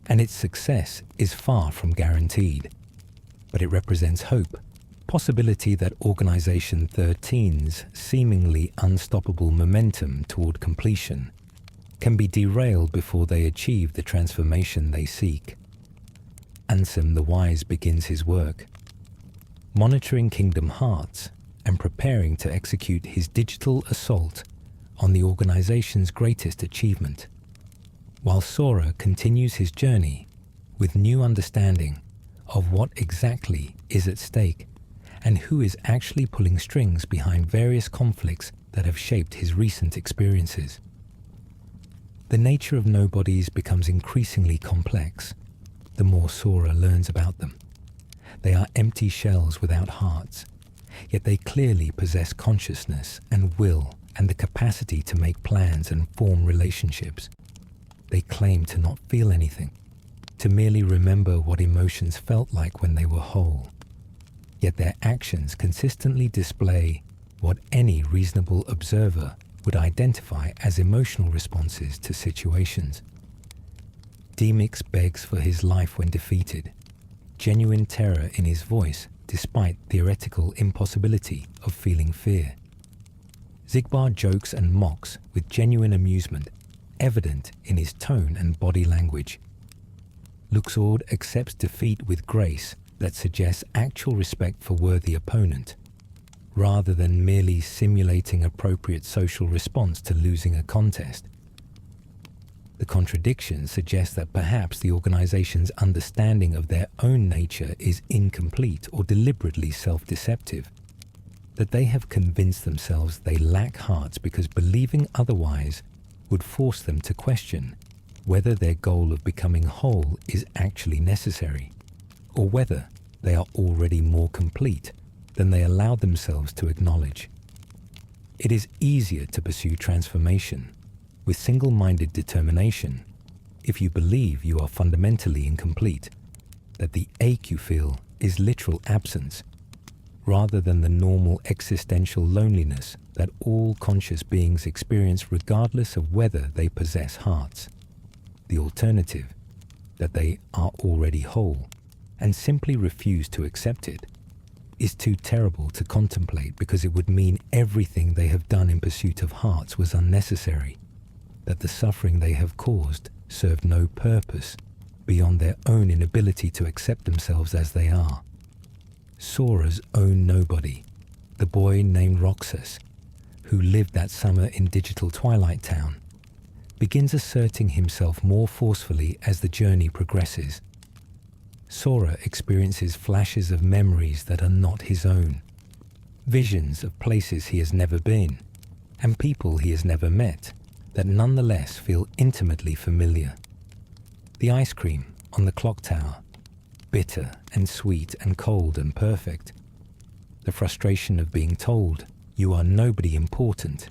and its success is far from guaranteed. But it represents hope, possibility that Organization XIII's seemingly unstoppable momentum toward completion can be derailed before they achieve the transformation they seek. Ansem the Wise begins his work, monitoring Kingdom Hearts and preparing to execute his digital assault on the organization's greatest achievement, while Sora continues his journey with new understanding of what exactly is at stake and who is actually pulling strings behind various conflicts that have shaped his recent experiences. The nature of Nobodies becomes increasingly complex the more Sora learns about them. They are empty shells without hearts, yet they clearly possess consciousness and will and the capacity to make plans and form relationships. They claim to not feel anything, to merely remember what emotions felt like when they were whole. Yet their actions consistently display what any reasonable observer would identify as emotional responses to situations. Demix begs for his life when defeated, genuine terror in his voice despite theoretical impossibility of feeling fear. Xigbar jokes and mocks with genuine amusement, evident in his tone and body language. Luxord accepts defeat with grace that suggests actual respect for worthy opponent, rather than merely simulating appropriate social response to losing a contest. The contradiction suggests that perhaps the organization's understanding of their own nature is incomplete or deliberately self-deceptive, that they have convinced themselves they lack hearts because believing otherwise would force them to question whether their goal of becoming whole is actually necessary, or whether they are already more complete than they allow themselves to acknowledge. It is easier to pursue transformation with single-minded determination if you believe you are fundamentally incomplete, that the ache you feel is literal absence, rather than the normal existential loneliness that all conscious beings experience regardless of whether they possess hearts. The alternative, that they are already whole and simply refuse to accept it, is too terrible to contemplate because it would mean everything they have done in pursuit of hearts was unnecessary, that the suffering they have caused served no purpose beyond their own inability to accept themselves as they are. Sora's own nobody, the boy named Roxas, who lived that summer in digital Twilight Town, begins asserting himself more forcefully as the journey progresses. Sora experiences flashes of memories that are not his own, visions of places he has never been, and people he has never met, that nonetheless feel intimately familiar. The ice cream on the clock tower, bitter and sweet and cold and perfect. The frustration of being told you are nobody important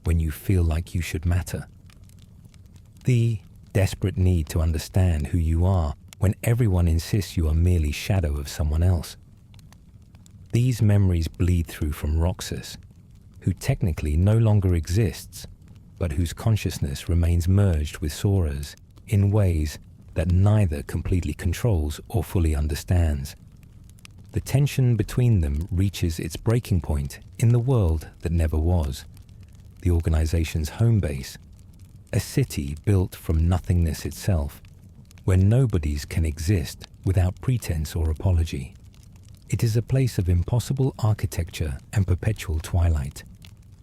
when you feel like you should matter. The desperate need to understand who you are when everyone insists you are merely shadow of someone else. These memories bleed through from Roxas, who technically no longer exists, but whose consciousness remains merged with Sora's in ways that neither completely controls or fully understands. The tension between them reaches its breaking point in the world that never was, the organization's home base, a city built from nothingness itself, where nobodies can exist without pretense or apology. It is a place of impossible architecture and perpetual twilight,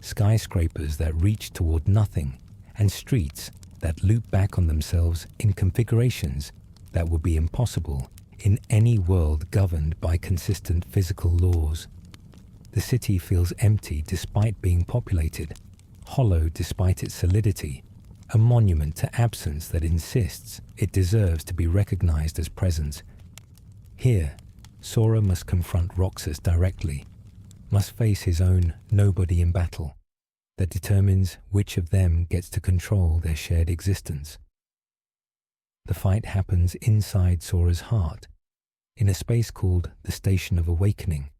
skyscrapers that reach toward nothing, and streets that loop back on themselves in configurations that would be impossible in any world governed by consistent physical laws. The city feels empty despite being populated, hollow despite its solidity, a monument to absence that insists it deserves to be recognized as presence. Here, Sora must confront Roxas directly, must face his own nobody in battle that determines which of them gets to control their shared existence. The fight happens inside Sora's heart, in a space called the Station of Awakening,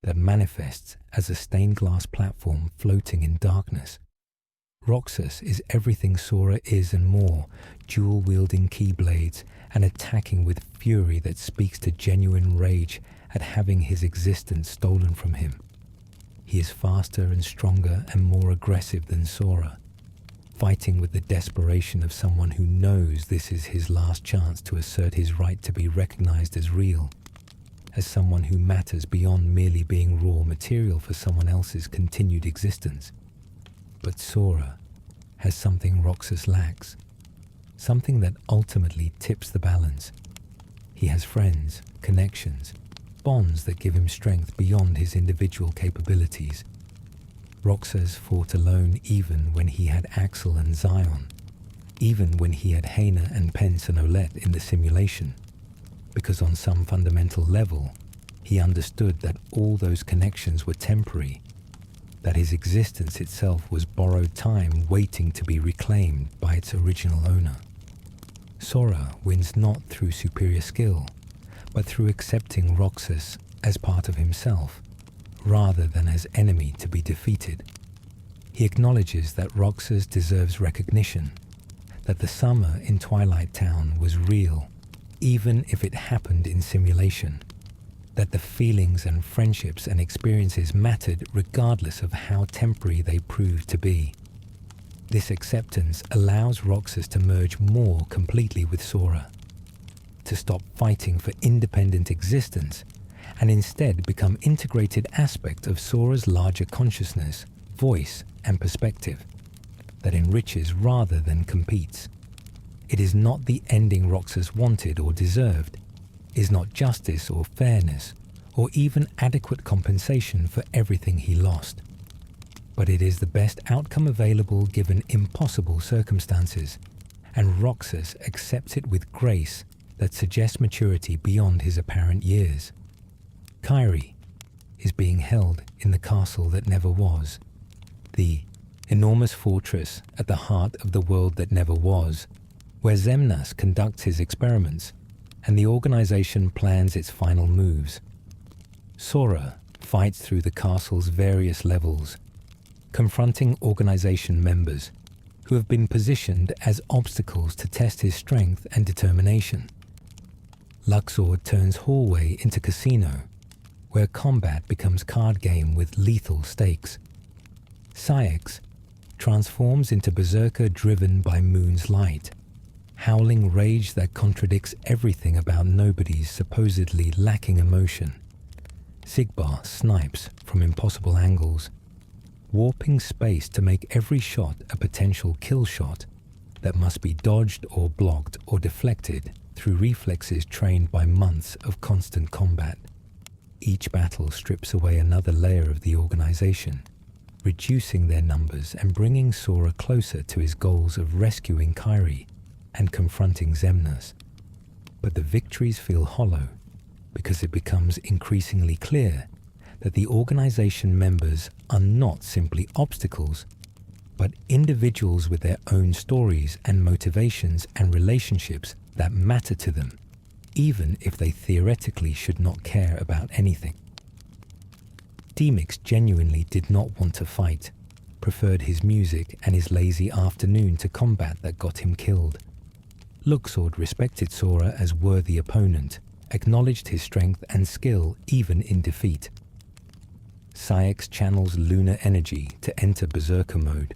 that manifests as a stained glass platform floating in darkness. Roxas is everything Sora is and more, dual-wielding keyblades and attacking with fury that speaks to genuine rage at having his existence stolen from him. He is faster and stronger and more aggressive than Sora, fighting with the desperation of someone who knows this is his last chance to assert his right to be recognized as real, as someone who matters beyond merely being raw material for someone else's continued existence. But Sora has something Roxas lacks, something that ultimately tips the balance. He has friends, connections, bonds that give him strength beyond his individual capabilities. Roxas fought alone even when he had Axel and Xion, even when he had Hena and Pence and Olette in the simulation, because on some fundamental level, he understood that all those connections were temporary, that his existence itself was borrowed time waiting to be reclaimed by its original owner. Sora wins not through superior skill, but through accepting Roxas as part of himself, rather than as enemy to be defeated. He acknowledges that Roxas deserves recognition, that the summer in Twilight Town was real, even if it happened in simulation, that the feelings and friendships and experiences mattered regardless of how temporary they proved to be. This acceptance allows Roxas to merge more completely with Sora, to stop fighting for independent existence and instead become integrated aspect of Sora's larger consciousness, voice, and perspective that enriches rather than competes. It is not the ending Roxas wanted or deserved, is not justice or fairness, or even adequate compensation for everything he lost. But it is the best outcome available given impossible circumstances, and Roxas accepts it with grace that suggests maturity beyond his apparent years. Kairi is being held in the castle that never was, the enormous fortress at the heart of the world that never was, where Xemnas conducts his experiments and the organization plans its final moves. Sora fights through the castle's various levels, confronting organization members who have been positioned as obstacles to test his strength and determination. Luxord turns hallway into casino, where combat becomes card game with lethal stakes. Cyax transforms into berserker driven by Moon's light, howling rage that contradicts everything about Nobodies supposedly lacking emotion. Sigbar snipes from impossible angles, warping space to make every shot a potential kill shot that must be dodged or blocked or deflected through reflexes trained by months of constant combat. Each battle strips away another layer of the organization, reducing their numbers and bringing Sora closer to his goals of rescuing Kairi and confronting Xemnas. But the victories feel hollow because it becomes increasingly clear that the organization members are not simply obstacles, but individuals with their own stories and motivations and relationships that matter to them, even if they theoretically should not care about anything. Demix genuinely did not want to fight, preferred his music and his lazy afternoon to combat that got him killed. Luxord respected Sora as worthy opponent, acknowledged his strength and skill even in defeat. Cyax channels lunar energy to enter berserker mode,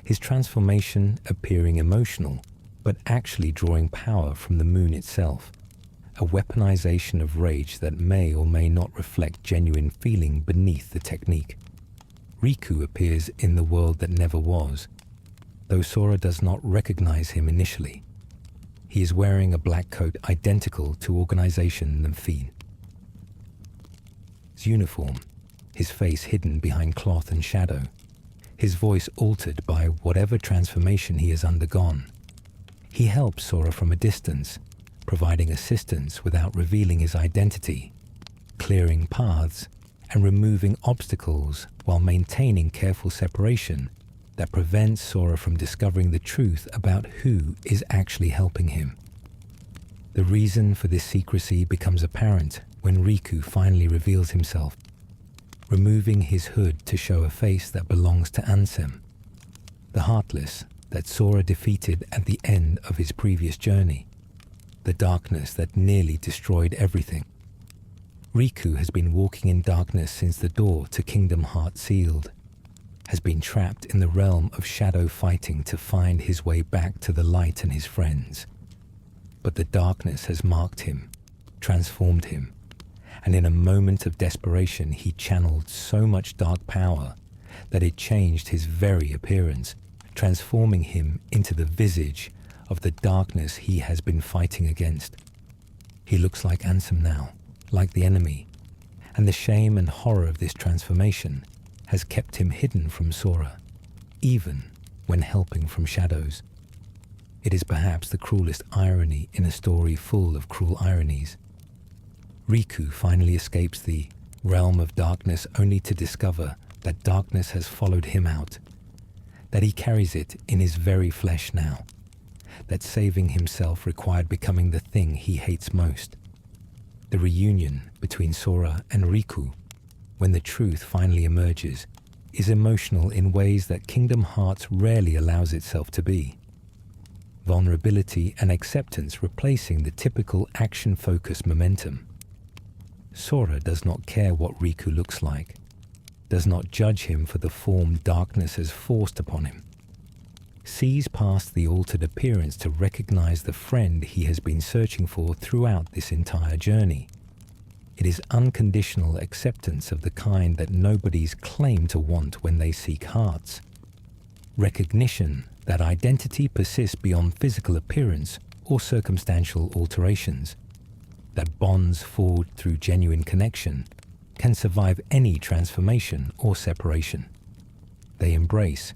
his transformation appearing emotional, but actually drawing power from the moon itself, a weaponization of rage that may or may not reflect genuine feeling beneath the technique. Riku appears in the world that never was, though Sora does not recognize him initially. He is wearing a black coat identical to Organization XIII. His uniform, his face hidden behind cloth and shadow, his voice altered by whatever transformation he has undergone. He helps Sora from a distance, providing assistance without revealing his identity, clearing paths and removing obstacles while maintaining careful separation that prevents Sora from discovering the truth about who is actually helping him. The reason for this secrecy becomes apparent when Riku finally reveals himself, removing his hood to show a face that belongs to Ansem, the Heartless that Sora defeated at the end of his previous journey, the darkness that nearly destroyed everything. Riku has been walking in darkness since the door to Kingdom Heart sealed, has been trapped in the realm of shadow fighting to find his way back to the light and his friends. But the darkness has marked him, transformed him, and in a moment of desperation he channeled so much dark power that it changed his very appearance, transforming him into the visage of the darkness he has been fighting against. He looks like Ansem now, like the enemy, and the shame and horror of this transformation has kept him hidden from Sora, even when helping from shadows. It is perhaps the cruelest irony in a story full of cruel ironies. Riku finally escapes the realm of darkness only to discover that darkness has followed him out, that he carries it in his very flesh now, that saving himself required becoming the thing he hates most. The reunion between Sora and Riku, when the truth finally emerges, is emotional in ways that Kingdom Hearts rarely allows itself to be. Vulnerability and acceptance replacing the typical action-focused momentum. Sora does not care what Riku looks like, does not judge him for the form darkness has forced upon him, sees past the altered appearance to recognize the friend he has been searching for throughout this entire journey. It is unconditional acceptance of the kind that nobodies claim to want when they seek hearts. Recognition that identity persists beyond physical appearance or circumstantial alterations, that bonds forged through genuine connection can survive any transformation or separation. They embrace,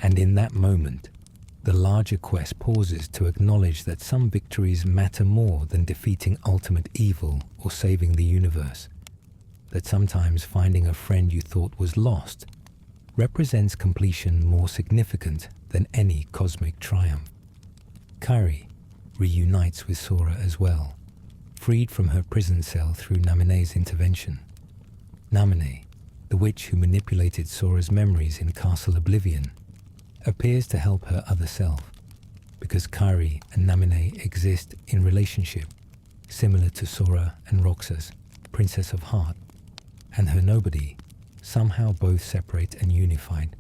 and in that moment, the larger quest pauses to acknowledge that some victories matter more than defeating ultimate evil or saving the universe, that sometimes finding a friend you thought was lost represents completion more significant than any cosmic triumph. Kairi reunites with Sora as well, freed from her prison cell through Naminé's intervention. Naminé, the witch who manipulated Sora's memories in Castle Oblivion, appears to help her other self, because Kairi and Naminé exist in relationship, similar to Sora and Roxas, Princess of Heart, and her nobody, somehow both separate and unified.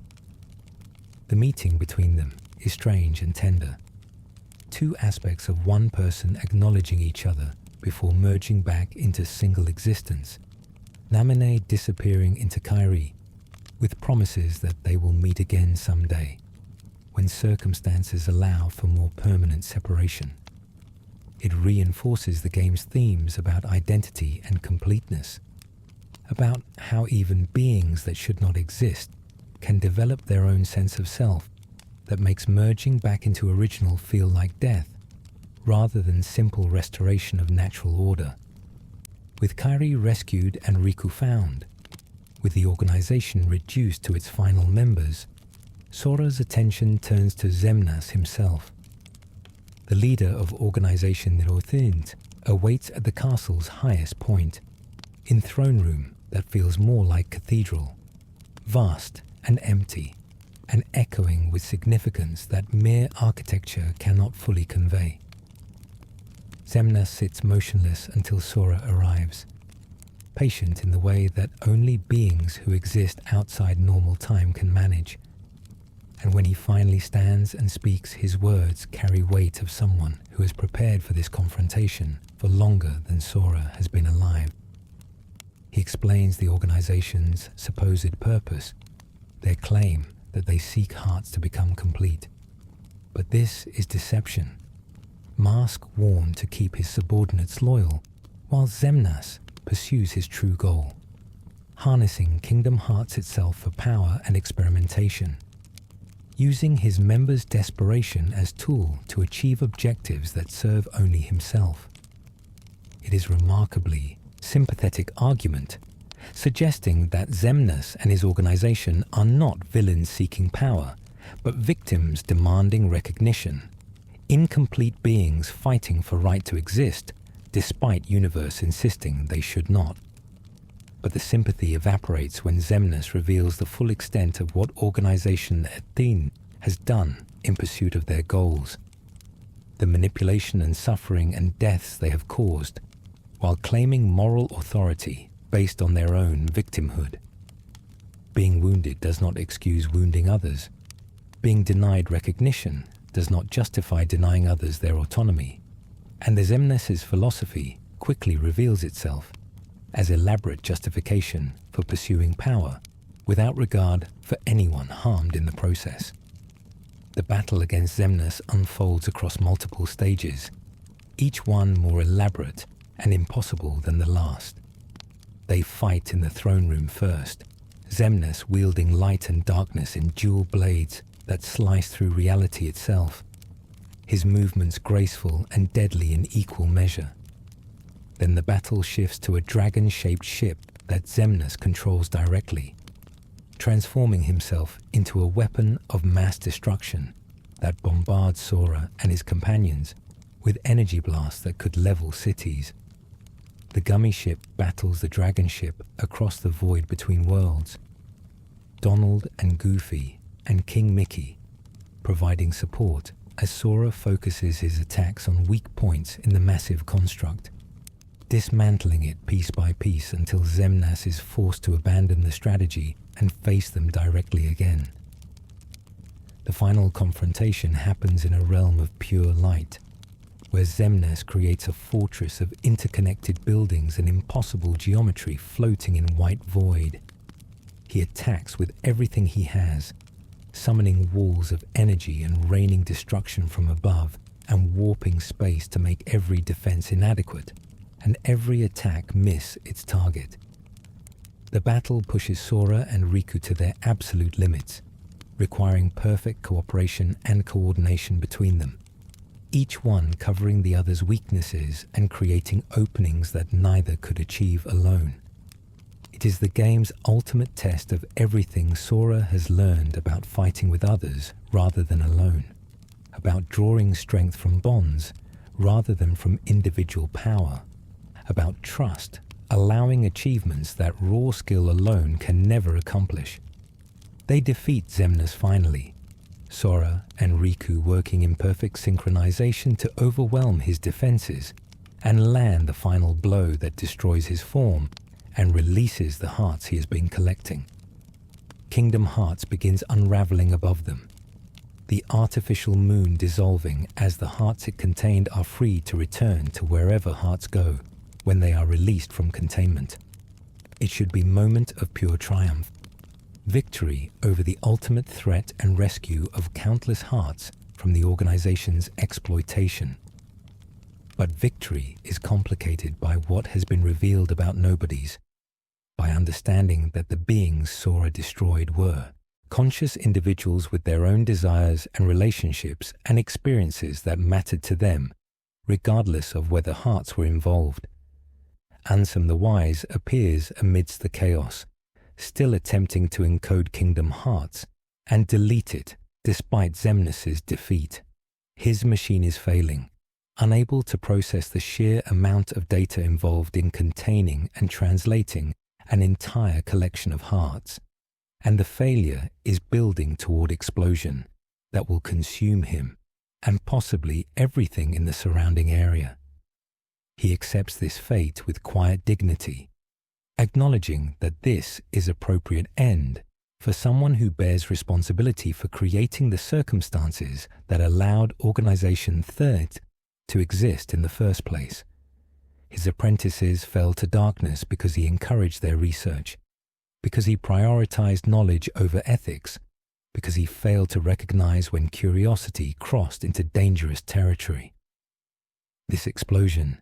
The meeting between them is strange and tender, two aspects of one person acknowledging each other before merging back into single existence, Naminé disappearing into Kairi, with promises that they will meet again someday, when circumstances allow for more permanent separation. It reinforces the game's themes about identity and completeness, about how even beings that should not exist can develop their own sense of self that makes merging back into original feel like death, rather than simple restoration of natural order. With Kairi rescued and Riku found, with the organization reduced to its final members, Sora's attention turns to Xemnas himself. The leader of Organization XIII awaits at the castle's highest point, in throne room that feels more like cathedral, vast and empty, and echoing with significance that mere architecture cannot fully convey. Xemnas sits motionless until Sora arrives, patient in the way that only beings who exist outside normal time can manage. And when he finally stands and speaks, his words carry weight of someone who has prepared for this confrontation for longer than Sora has been alive. He explains the organization's supposed purpose, their claim that they seek hearts to become complete. But this is deception. Mask worn to keep his subordinates loyal, while Xemnas pursues his true goal, harnessing Kingdom Hearts itself for power and experimentation, using his members' desperation as tool to achieve objectives that serve only himself. It is remarkably sympathetic argument, suggesting that Xemnas and his organization are not villains seeking power, but victims demanding recognition, incomplete beings fighting for right to exist, despite universe insisting they should not. But the sympathy evaporates when Xemnas reveals the full extent of what Organization XIII has done in pursuit of their goals, the manipulation and suffering and deaths they have caused, while claiming moral authority based on their own victimhood. Being wounded does not excuse wounding others. Being denied recognition does not justify denying others their autonomy. And the Xemnas' philosophy quickly reveals itself. as elaborate justification for pursuing power without regard for anyone harmed in the process. The battle against Xemnas unfolds across multiple stages, each one more elaborate and impossible than the last. They fight in the throne room first, Xemnas wielding light and darkness in dual blades that slice through reality itself, his movements graceful and deadly in equal measure. Then the battle shifts to a dragon-shaped ship that Xemnas controls directly, transforming himself into a weapon of mass destruction that bombards Sora and his companions with energy blasts that could level cities. The gummy ship battles the dragon ship across the void between worlds, Donald and Goofy and King Mickey providing support as Sora focuses his attacks on weak points in the massive construct, dismantling it piece by piece until Xemnas is forced to abandon the strategy and face them directly again. The final confrontation happens in a realm of pure light, where Xemnas creates a fortress of interconnected buildings and impossible geometry floating in white void. He attacks with everything he has, summoning walls of energy and raining destruction from above and warping space to make every defense inadequate and every attack miss its target. The battle pushes Sora and Riku to their absolute limits, requiring perfect cooperation and coordination between them, each one covering the other's weaknesses and creating openings that neither could achieve alone. It is the game's ultimate test of everything Sora has learned about fighting with others rather than alone, about drawing strength from bonds rather than from individual power, about trust, allowing achievements that raw skill alone can never accomplish. They defeat Xemnas finally, Sora and Riku working in perfect synchronization to overwhelm his defenses and land the final blow that destroys his form and releases the hearts he has been collecting. Kingdom Hearts begins unraveling above them, the artificial moon dissolving as the hearts it contained are free to return to wherever hearts go when they are released from containment. It should be moment of pure triumph, victory over the ultimate threat and rescue of countless hearts from the organization's exploitation. But victory is complicated by what has been revealed about Nobodies, by understanding that the beings Sora destroyed were conscious individuals with their own desires and relationships and experiences that mattered to them, regardless of whether hearts were involved. Ansem the Wise appears amidst the chaos, still attempting to encode Kingdom Hearts and delete it despite Xemnas' defeat. His machine is failing, unable to process the sheer amount of data involved in containing and translating an entire collection of hearts, and the failure is building toward explosion that will consume him and possibly everything in the surrounding area. He accepts this fate with quiet dignity, acknowledging that this is appropriate end for someone who bears responsibility for creating the circumstances that allowed Organization XIII to exist in the first place. His apprentices fell to darkness because he encouraged their research, because he prioritized knowledge over ethics, because he failed to recognize when curiosity crossed into dangerous territory. This explosion,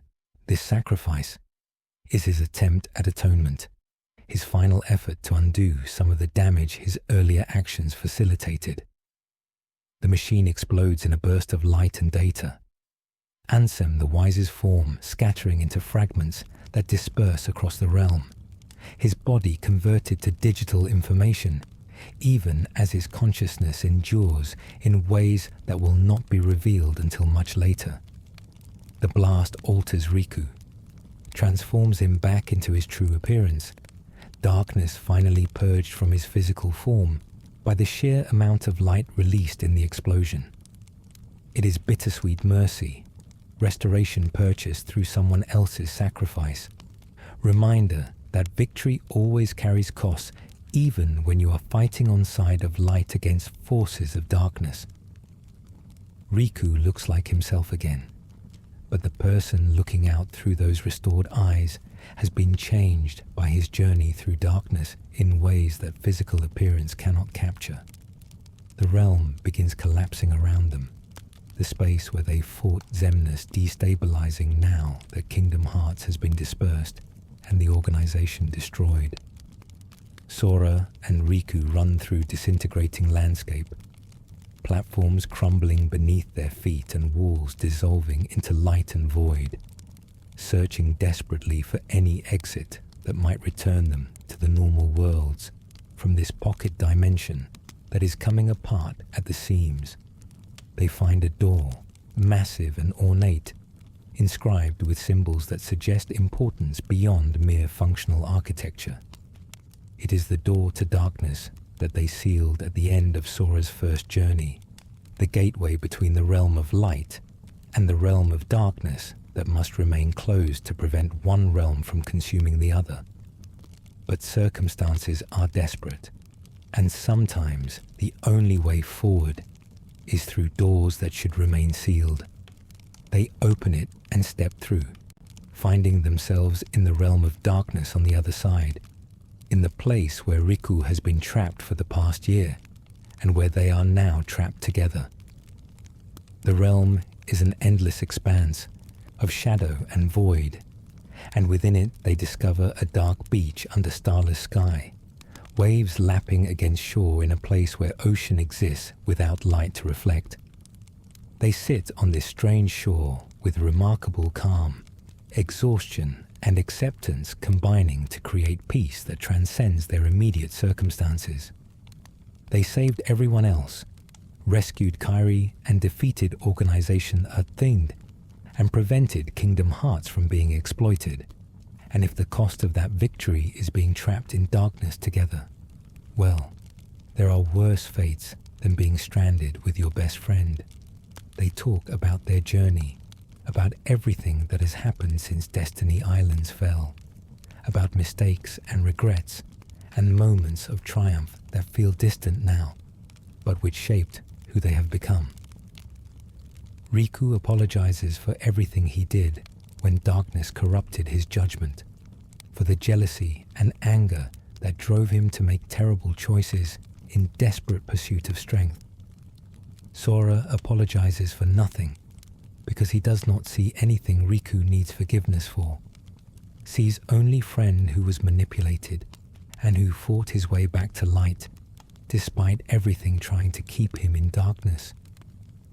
this sacrifice, is his attempt at atonement, his final effort to undo some of the damage his earlier actions facilitated. The machine explodes in a burst of light and data. Ansem the Wise's form scattering into fragments that disperse across the realm, his body converted to digital information, even as his consciousness endures in ways that will not be revealed until much later. The blast alters Riku, transforms him back into his true appearance, darkness finally purged from his physical form by the sheer amount of light released in the explosion. It is bittersweet mercy, restoration purchased through someone else's sacrifice, reminder that victory always carries costs even when you are fighting on side of light against forces of darkness. Riku looks like himself again, but the person looking out through those restored eyes has been changed by his journey through darkness in ways that physical appearance cannot capture. The realm begins collapsing around them, the space where they fought Xemnas destabilizing now that Kingdom Hearts has been dispersed and the organization destroyed. Sora and Riku run through disintegrating landscape, platforms crumbling beneath their feet and walls dissolving into light and void, searching desperately for any exit that might return them to the normal worlds from this pocket dimension that is coming apart at the seams. They find a door, massive and ornate, inscribed with symbols that suggest importance beyond mere functional architecture. It is the door to darkness that they sealed at the end of Sora's first journey, the gateway between the realm of light and the realm of darkness that must remain closed to prevent one realm from consuming the other. But circumstances are desperate, and sometimes the only way forward is through doors that should remain sealed. They open it and step through, finding themselves in the realm of darkness on the other side, in the place where Riku has been trapped for the past year, and where they are now trapped together. The realm is an endless expanse of shadow and void, and within it they discover a dark beach under starless sky, waves lapping against shore in a place where ocean exists without light to reflect. They sit on this strange shore with remarkable calm, exhaustion and acceptance combining to create peace that transcends their immediate circumstances. They saved everyone else, rescued Kairi and defeated Organization XIII, and prevented Kingdom Hearts from being exploited. And if the cost of that victory is being trapped in darkness together, well, there are worse fates than being stranded with your best friend. They talk about their journey, about everything that has happened since Destiny Islands fell, about mistakes and regrets, and moments of triumph that feel distant now, but which shaped who they have become. Riku apologizes for everything he did when darkness corrupted his judgment, for the jealousy and anger that drove him to make terrible choices in desperate pursuit of strength. Sora apologizes for nothing because he does not see anything Riku needs forgiveness for, sees only friend who was manipulated and who fought his way back to light despite everything trying to keep him in darkness.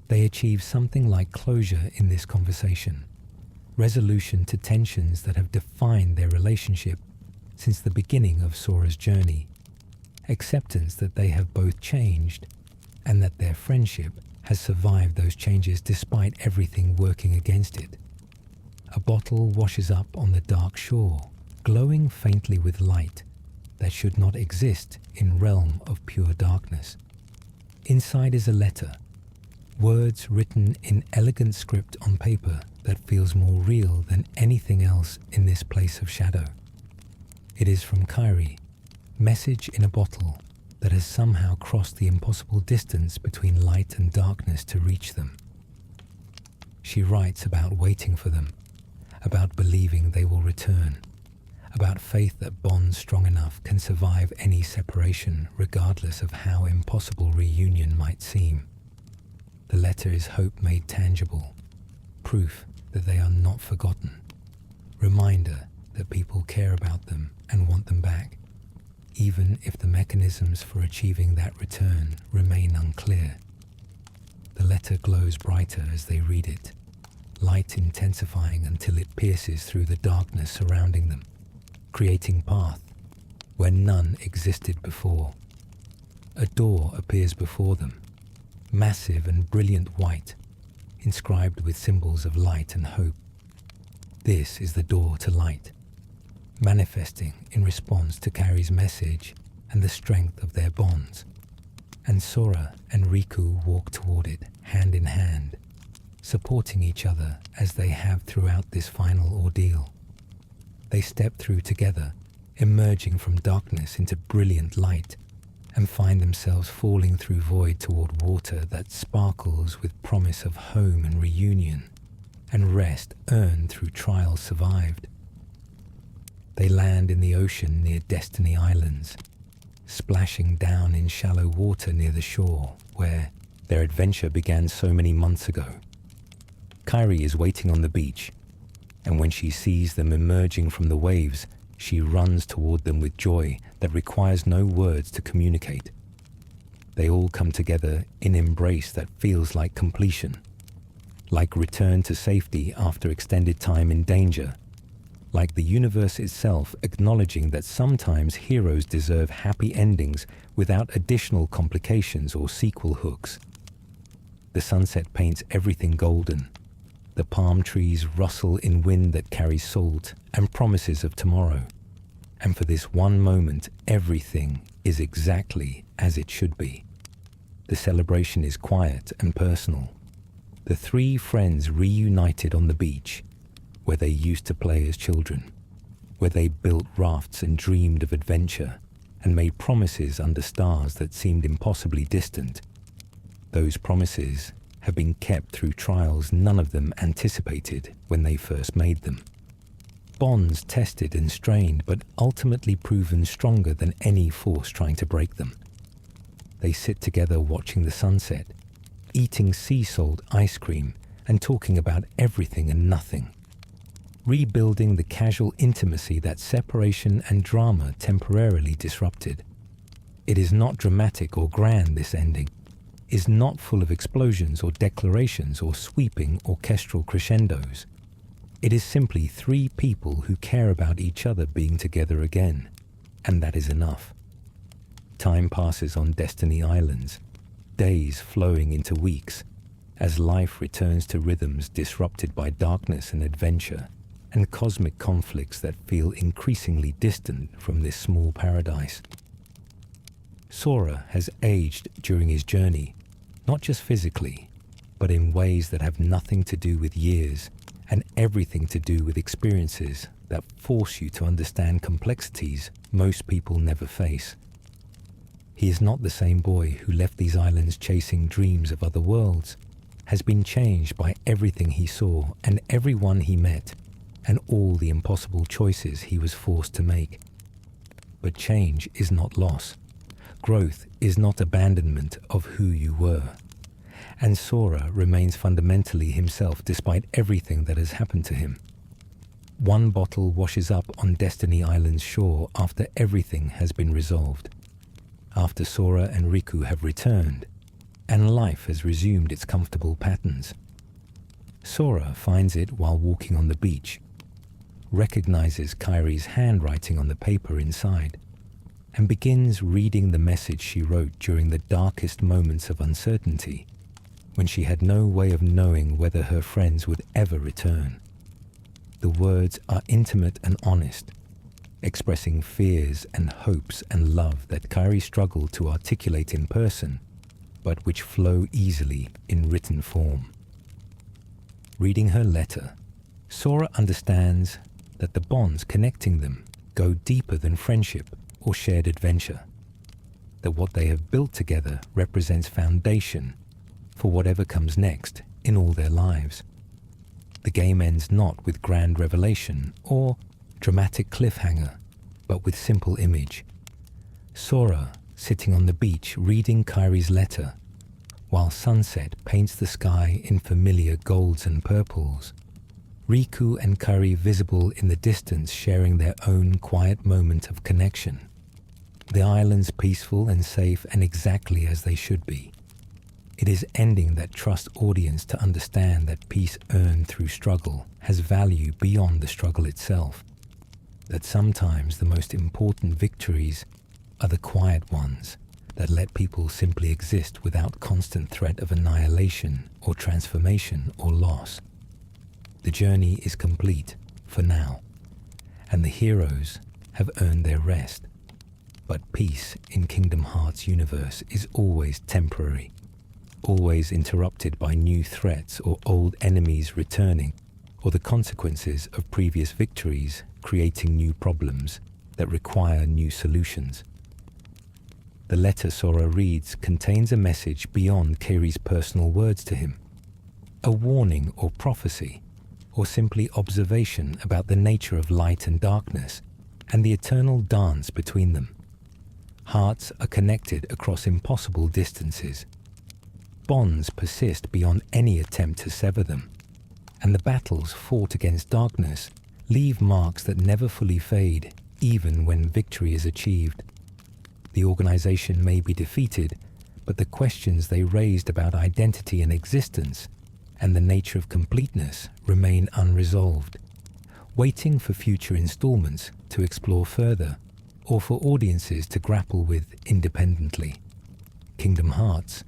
They achieve something like closure in this conversation, resolution to tensions that have defined their relationship since the beginning of Sora's journey, acceptance that they have both changed and that their friendship has survived those changes despite everything working against it. A bottle washes up on the dark shore, glowing faintly with light that should not exist in realm of pure darkness. Inside is a letter, words written in elegant script on paper that feels more real than anything else in this place of shadow. It is from Kairi, message in a bottle that has somehow crossed the impossible distance between light and darkness to reach them. She writes about waiting for them, about believing they will return, about faith that bonds strong enough can survive any separation regardless of how impossible reunion might seem. The letter is hope made tangible, proof that they are not forgotten, reminder that people care about them and want them back, even if the mechanisms for achieving that return remain unclear. The letter glows brighter as they read it, light intensifying until it pierces through the darkness surrounding them, creating path where none existed before. A door appears before them, massive and brilliant white, inscribed with symbols of light and hope. This is the door to light, manifesting in response to Kairi's message and the strength of their bonds. And Sora and Riku walk toward it, hand in hand, supporting each other as they have throughout this final ordeal. They step through together, emerging from darkness into brilliant light, and find themselves falling through void toward water that sparkles with promise of home and reunion. and rest earned through trials survived. They land in the ocean near Destiny Islands, splashing down in shallow water near the shore where their adventure began so many months ago. Kairi is waiting on the beach, and when she sees them emerging from the waves, she runs toward them with joy that requires no words to communicate. They all come together in embrace that feels like completion, like return to safety after extended time in danger, like the universe itself acknowledging that sometimes heroes deserve happy endings without additional complications or sequel hooks. The sunset paints everything golden. The palm trees rustle in wind that carries salt and promises of tomorrow. And for this one moment, everything is exactly as it should be. The celebration is quiet and personal. The three friends reunited on the beach, where they used to play as children, where they built rafts and dreamed of adventure, and made promises under stars that seemed impossibly distant. Those promises have been kept through trials none of them anticipated when they first made them. Bonds tested and strained, but ultimately proven stronger than any force trying to break them. They sit together watching the sunset, eating sea salt ice cream and talking about everything and nothing, rebuilding the casual intimacy that separation and drama temporarily disrupted. It is not dramatic or grand, this ending, is not full of explosions or declarations or sweeping orchestral crescendos. It is simply three people who care about each other being together again, and that is enough. Time passes on Destiny Islands, days flowing into weeks, as life returns to rhythms disrupted by darkness and adventure, and cosmic conflicts that feel increasingly distant from this small paradise. Sora has aged during his journey, not just physically, but in ways that have nothing to do with years and everything to do with experiences that force you to understand complexities most people never face. He is not the same boy who left these islands chasing dreams of other worlds, has been changed by everything he saw and everyone he met, and all the impossible choices he was forced to make. But change is not loss. Growth is not abandonment of who you were. And Sora remains fundamentally himself despite everything that has happened to him. One bottle washes up on Destiny Island's shore after everything has been resolved, after Sora and Riku have returned, and life has resumed its comfortable patterns. Sora finds it while walking on the beach, recognizes Kairi's handwriting on the paper inside, and begins reading the message she wrote during the darkest moments of uncertainty, when she had no way of knowing whether her friends would ever return. The words are intimate and honest, expressing fears and hopes and love that Kairi struggled to articulate in person, but which flow easily in written form. Reading her letter, Sora understands that the bonds connecting them go deeper than friendship or shared adventure, that what they have built together represents foundation for whatever comes next in all their lives. The game ends not with grand revelation or dramatic cliffhanger, but with simple image. Sora sitting on the beach reading Kairi's letter, while sunset paints the sky in familiar golds and purples. Riku and Kairi visible in the distance sharing their own quiet moment of connection. The islands peaceful and safe and exactly as they should be. It is ending that trusts audience to understand that peace earned through struggle has value beyond the struggle itself. That sometimes the most important victories are the quiet ones that let people simply exist without constant threat of annihilation or transformation or loss. The journey is complete for now, and the heroes have earned their rest. But peace in Kingdom Hearts' universe is always temporary, always interrupted by new threats or old enemies returning, or the consequences of previous victories creating new problems that require new solutions. The letter Sora reads contains a message beyond Kairi's personal words to him, a warning or prophecy or simply observation about the nature of light and darkness, and the eternal dance between them. Hearts are connected across impossible distances. Bonds persist beyond any attempt to sever them, and the battles fought against darkness leave marks that never fully fade, even when victory is achieved. The organization may be defeated, but the questions they raised about identity and existence and the nature of completeness remain unresolved, waiting for future installments to explore further or for audiences to grapple with independently. Kingdom Hearts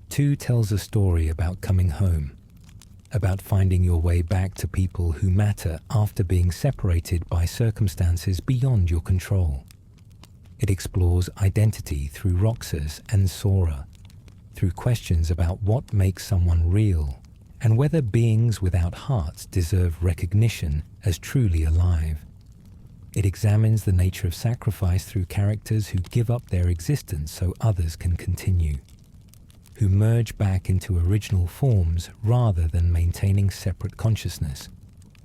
2 tells a story about coming home, about finding your way back to people who matter after being separated by circumstances beyond your control. It explores identity through Roxas and Sora, through questions about what makes someone real and whether beings without hearts deserve recognition as truly alive. It examines the nature of sacrifice through characters who give up their existence so others can continue, who merge back into original forms rather than maintaining separate consciousness,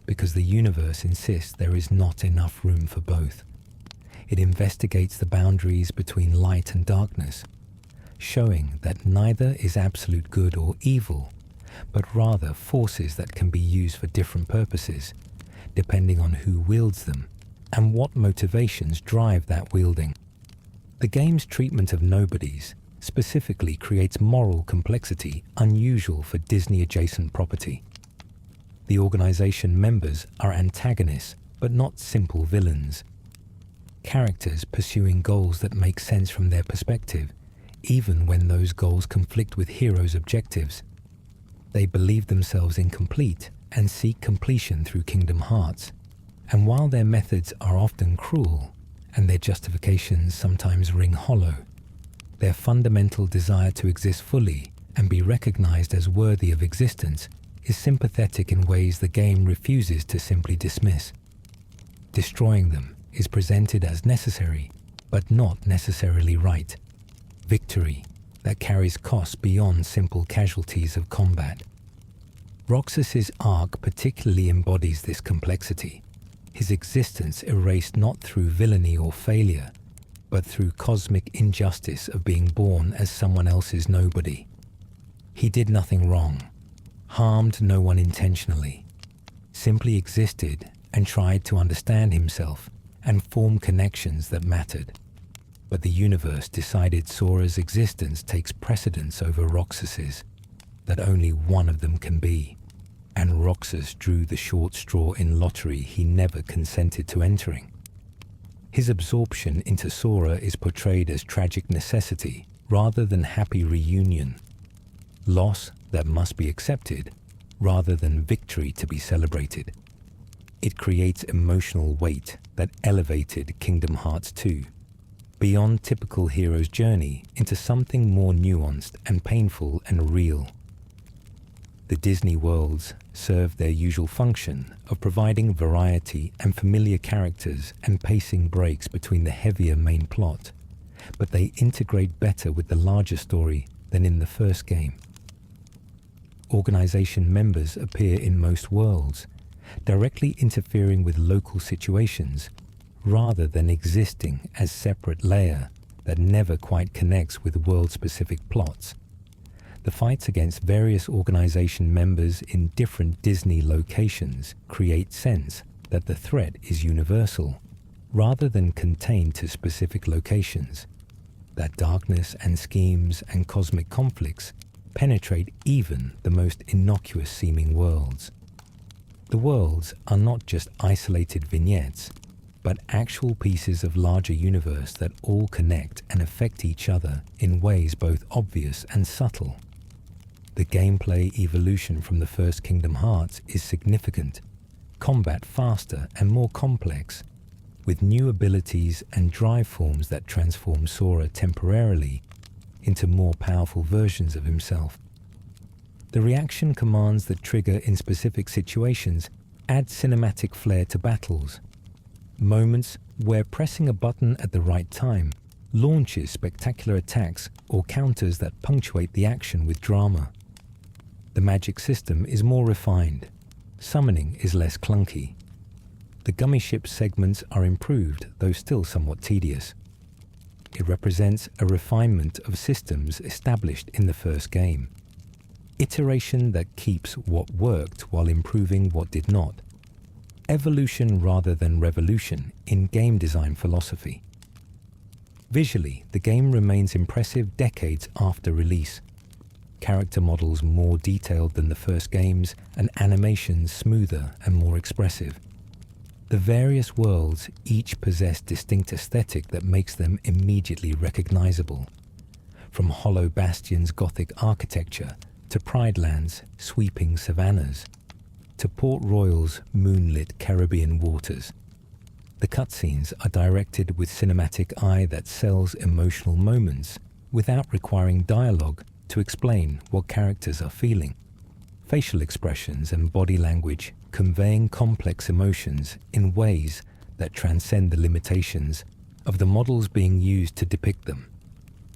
because the universe insists there is not enough room for both. It investigates the boundaries between light and darkness, showing that neither is absolute good or evil, but rather forces that can be used for different purposes, depending on who wields them and what motivations drive that wielding. The game's treatment of Nobodies specifically creates moral complexity unusual for Disney-adjacent property. The organization members are antagonists, but not simple villains. Characters pursuing goals that make sense from their perspective, even when those goals conflict with heroes' objectives. They believe themselves incomplete and seek completion through Kingdom Hearts, and while their methods are often cruel and their justifications sometimes ring hollow, their fundamental desire to exist fully and be recognized as worthy of existence is sympathetic in ways the game refuses to simply dismiss. Destroying them is presented as necessary, but not necessarily right. Victory that carries costs beyond simple casualties of combat. Roxas's arc particularly embodies this complexity, his existence erased not through villainy or failure, but through cosmic injustice of being born as someone else's nobody. He did nothing wrong, harmed no one intentionally, simply existed and tried to understand himself and form connections that mattered. But the universe decided Sora's existence takes precedence over Roxas's, that only one of them can be, and Roxas drew the short straw in lottery he never consented to entering. His absorption into Sora is portrayed as tragic necessity rather than happy reunion, loss that must be accepted rather than victory to be celebrated. It creates emotional weight that elevated Kingdom Hearts 2, beyond typical hero's journey into something more nuanced and painful and real. The Disney worlds serve their usual function of providing variety and familiar characters and pacing breaks between the heavier main plot, but they integrate better with the larger story than in the first game. Organization members appear in most worlds, directly interfering with local situations rather than existing as separate layer that never quite connects with world-specific plots. The fights against various organization members in different Disney locations create sense that the threat is universal, rather than contained to specific locations, that darkness and schemes and cosmic conflicts penetrate even the most innocuous-seeming worlds. The worlds are not just isolated vignettes, but actual pieces of larger universe that all connect and affect each other in ways both obvious and subtle. The gameplay evolution from the first Kingdom Hearts is significant, combat faster and more complex, with new abilities and drive forms that transform Sora temporarily into more powerful versions of himself. The reaction commands that trigger in specific situations add cinematic flair to battles. Moments where pressing a button at the right time launches spectacular attacks or counters that punctuate the action with drama. The magic system is more refined, summoning is less clunky. The gummy ship segments are improved, though still somewhat tedious. It represents a refinement of systems established in the first game. Iteration that keeps what worked while improving what did not. Evolution rather than revolution in game design philosophy. Visually, the game remains impressive decades after release. Character models more detailed than the first games, and animations smoother and more expressive. The various worlds each possess distinct aesthetic that makes them immediately recognizable. From Hollow Bastion's Gothic architecture, to Prideland's sweeping savannas, to Port Royal's moonlit Caribbean waters. The cutscenes are directed with cinematic eye that sells emotional moments without requiring dialogue to explain what characters are feeling. Facial expressions and body language conveying complex emotions in ways that transcend the limitations of the models being used to depict them.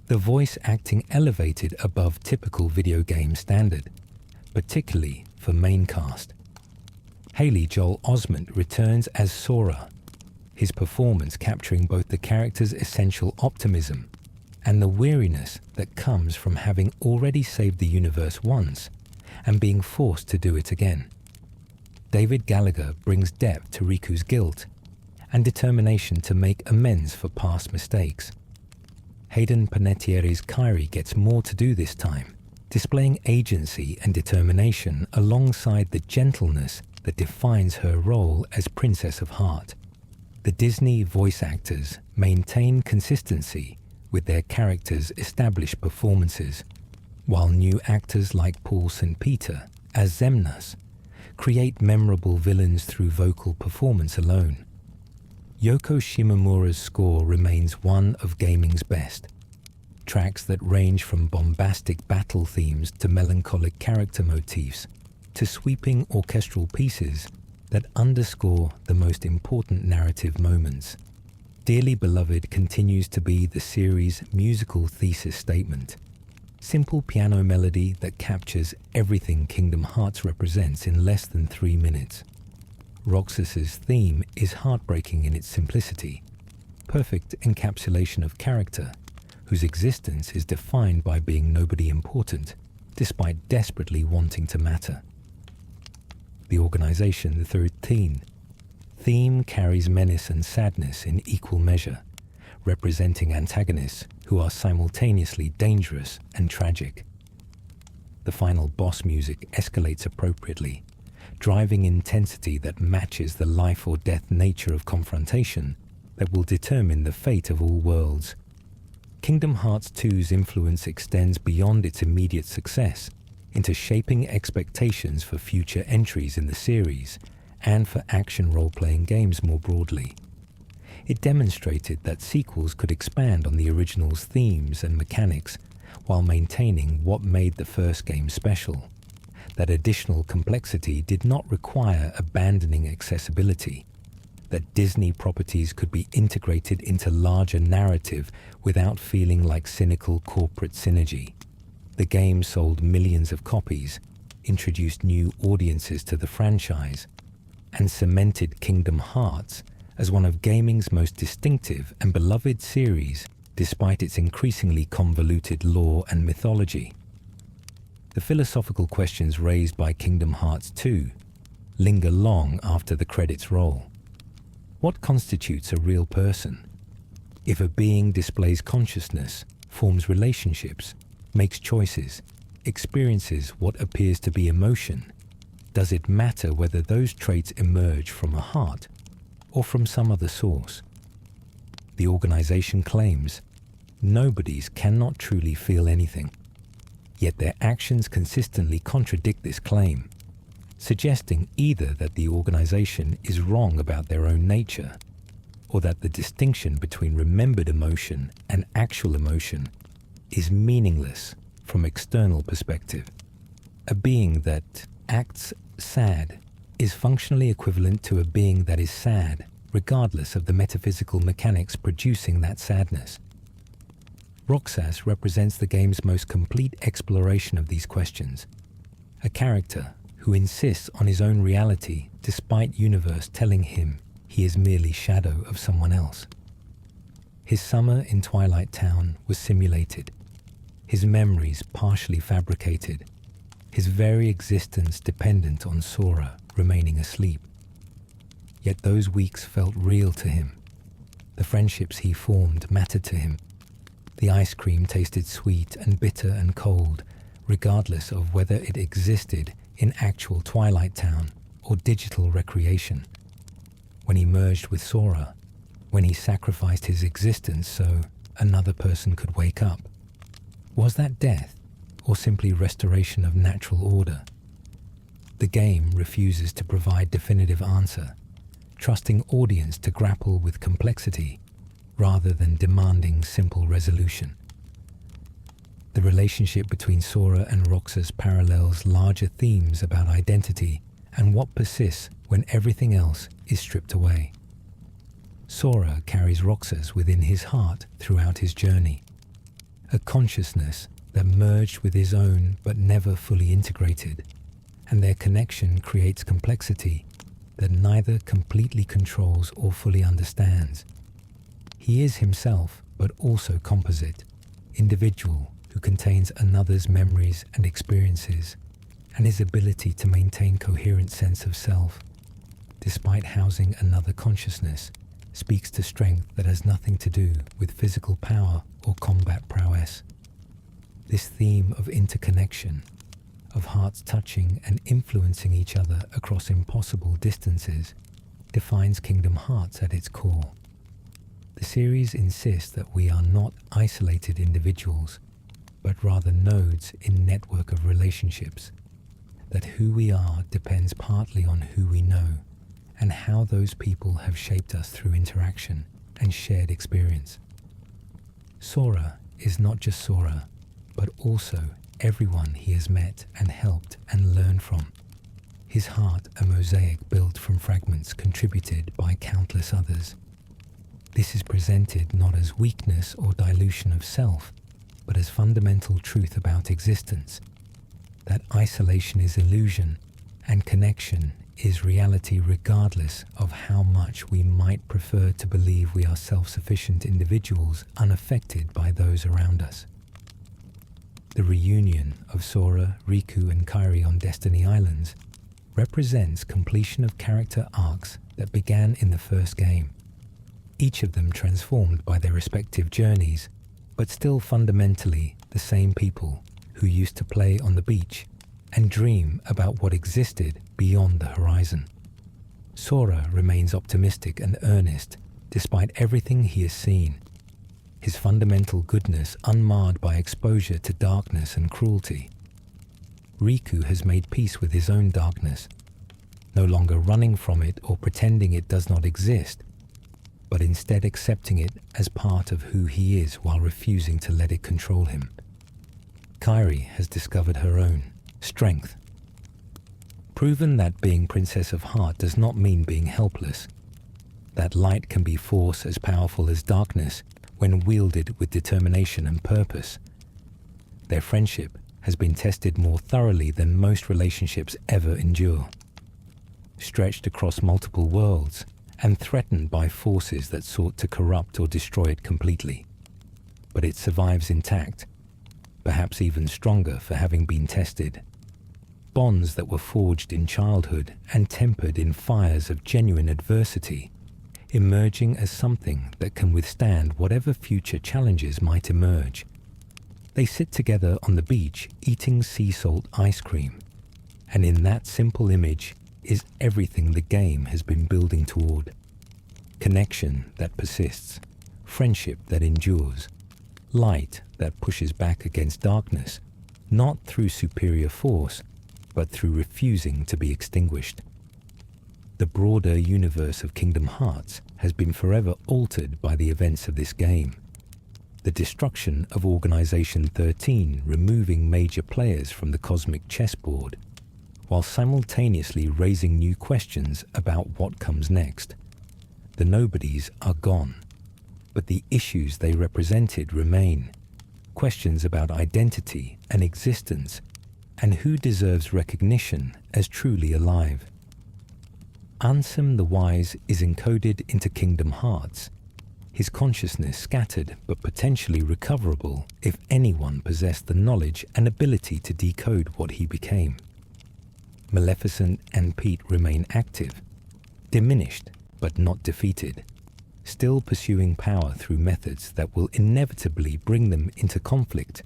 The voice acting elevated above typical video game standard, particularly for main cast. Haley Joel Osment returns as Sora, his performance capturing both the character's essential optimism and the weariness that comes from having already saved the universe once and being forced to do it again. David Gallagher brings depth to Riku's guilt and determination to make amends for past mistakes. Hayden Panettiere's Kairi gets more to do this time, displaying agency and determination alongside the gentleness that defines her role as Princess of Heart. The Disney voice actors maintain consistency with their characters' established performances, while new actors like Paul St. Peter as Xemnas create memorable villains through vocal performance alone. Yoko Shimomura's score remains one of gaming's best. Tracks that range from bombastic battle themes to melancholic character motifs, to sweeping orchestral pieces that underscore the most important narrative moments. Dearly Beloved continues to be the series' musical thesis statement. Simple piano melody that captures everything Kingdom Hearts represents in less than 3 minutes. Roxas's theme is heartbreaking in its simplicity, perfect encapsulation of character, whose existence is defined by being nobody important, despite desperately wanting to matter. The Organization XIII theme carries menace and sadness in equal measure, representing antagonists who are simultaneously dangerous and tragic. The final boss music escalates appropriately, driving intensity that matches the life or death nature of confrontation that will determine the fate of all worlds. Kingdom Hearts II's influence extends beyond its immediate success into shaping expectations for future entries in the series and for action role-playing games more broadly. It demonstrated that sequels could expand on the original's themes and mechanics while maintaining what made the first game special. That additional complexity did not require abandoning accessibility. That Disney properties could be integrated into larger narrative without feeling like cynical corporate synergy. The game sold millions of copies, introduced new audiences to the franchise, and cemented Kingdom Hearts as one of gaming's most distinctive and beloved series despite its increasingly convoluted lore and mythology. The philosophical questions raised by Kingdom Hearts II linger long after the credits roll. What constitutes a real person? If a being displays consciousness, forms relationships, makes choices, experiences what appears to be emotion, does it matter whether those traits emerge from a heart or from some other source? The organization claims Nobodies cannot truly feel anything, yet their actions consistently contradict this claim, suggesting either that the organization is wrong about their own nature, or that the distinction between remembered emotion and actual emotion is meaningless from external perspective. A being that acts sad is functionally equivalent to a being that is sad, regardless of the metaphysical mechanics producing that sadness. Roxas represents the game's most complete exploration of these questions. A character who who insists on his own reality despite universe telling him he is merely shadow of someone else. His summer in Twilight Town was simulated, his memories partially fabricated, his very existence dependent on Sora remaining asleep. Yet those weeks felt real to him. The friendships he formed mattered to him. The ice cream tasted sweet and bitter and cold, regardless of whether it existed in actual Twilight Town or digital recreation. When he merged with Sora, when he sacrificed his existence so another person could wake up, was that death or simply restoration of natural order? The game refuses to provide definitive answer, trusting audience to grapple with complexity rather than demanding simple resolution. The relationship between Sora and Roxas parallels larger themes about identity and what persists when everything else is stripped away. Sora carries Roxas within his heart throughout his journey, a consciousness that merged with his own but never fully integrated, and their connection creates complexity that neither completely controls or fully understands. He is himself, but also composite, individual who contains another's memories and experiences, and his ability to maintain coherent sense of self, despite housing another consciousness, speaks to strength that has nothing to do with physical power or combat prowess. This theme of interconnection, of hearts touching and influencing each other across impossible distances, defines Kingdom Hearts at its core. The series insists that we are not isolated individuals, but rather nodes in network of relationships, that who we are depends partly on who we know, and how those people have shaped us through interaction and shared experience. Sora is not just Sora, but also everyone he has met and helped and learned from. His heart a mosaic built from fragments contributed by countless others. This is presented not as weakness or dilution of self, but as fundamental truth about existence, that isolation is illusion and connection is reality regardless of how much we might prefer to believe we are self-sufficient individuals unaffected by those around us. The reunion of Sora, Riku and Kairi on Destiny Islands represents completion of character arcs that began in the first game, each of them transformed by their respective journeys, but still fundamentally the same people who used to play on the beach and dream about what existed beyond the horizon. Sora remains optimistic and earnest despite everything he has seen, his fundamental goodness unmarred by exposure to darkness and cruelty. Riku has made peace with his own darkness, no longer running from it or pretending it does not exist, but instead accepting it as part of who he is while refusing to let it control him. Kairi has discovered her own strength, proven that being Princess of Heart does not mean being helpless, that light can be force as powerful as darkness when wielded with determination and purpose. Their friendship has been tested more thoroughly than most relationships ever endure, stretched across multiple worlds and threatened by forces that sought to corrupt or destroy it completely. But it survives intact, perhaps even stronger for having been tested. Bonds that were forged in childhood and tempered in fires of genuine adversity, emerging as something that can withstand whatever future challenges might emerge. They sit together on the beach eating sea salt ice cream, and in that simple image is everything the game has been building toward. Connection that persists, friendship that endures, light that pushes back against darkness, not through superior force, but through refusing to be extinguished. The broader universe of Kingdom Hearts has been forever altered by the events of this game. The destruction of Organization XIII removing major players from the cosmic chessboard, while simultaneously raising new questions about what comes next. The Nobodies are gone, but the issues they represented remain. Questions about identity and existence, and who deserves recognition as truly alive. Ansem the Wise is encoded into Kingdom Hearts, his consciousness scattered but potentially recoverable if anyone possessed the knowledge and ability to decode what he became. Maleficent and Pete remain active, diminished but not defeated, still pursuing power through methods that will inevitably bring them into conflict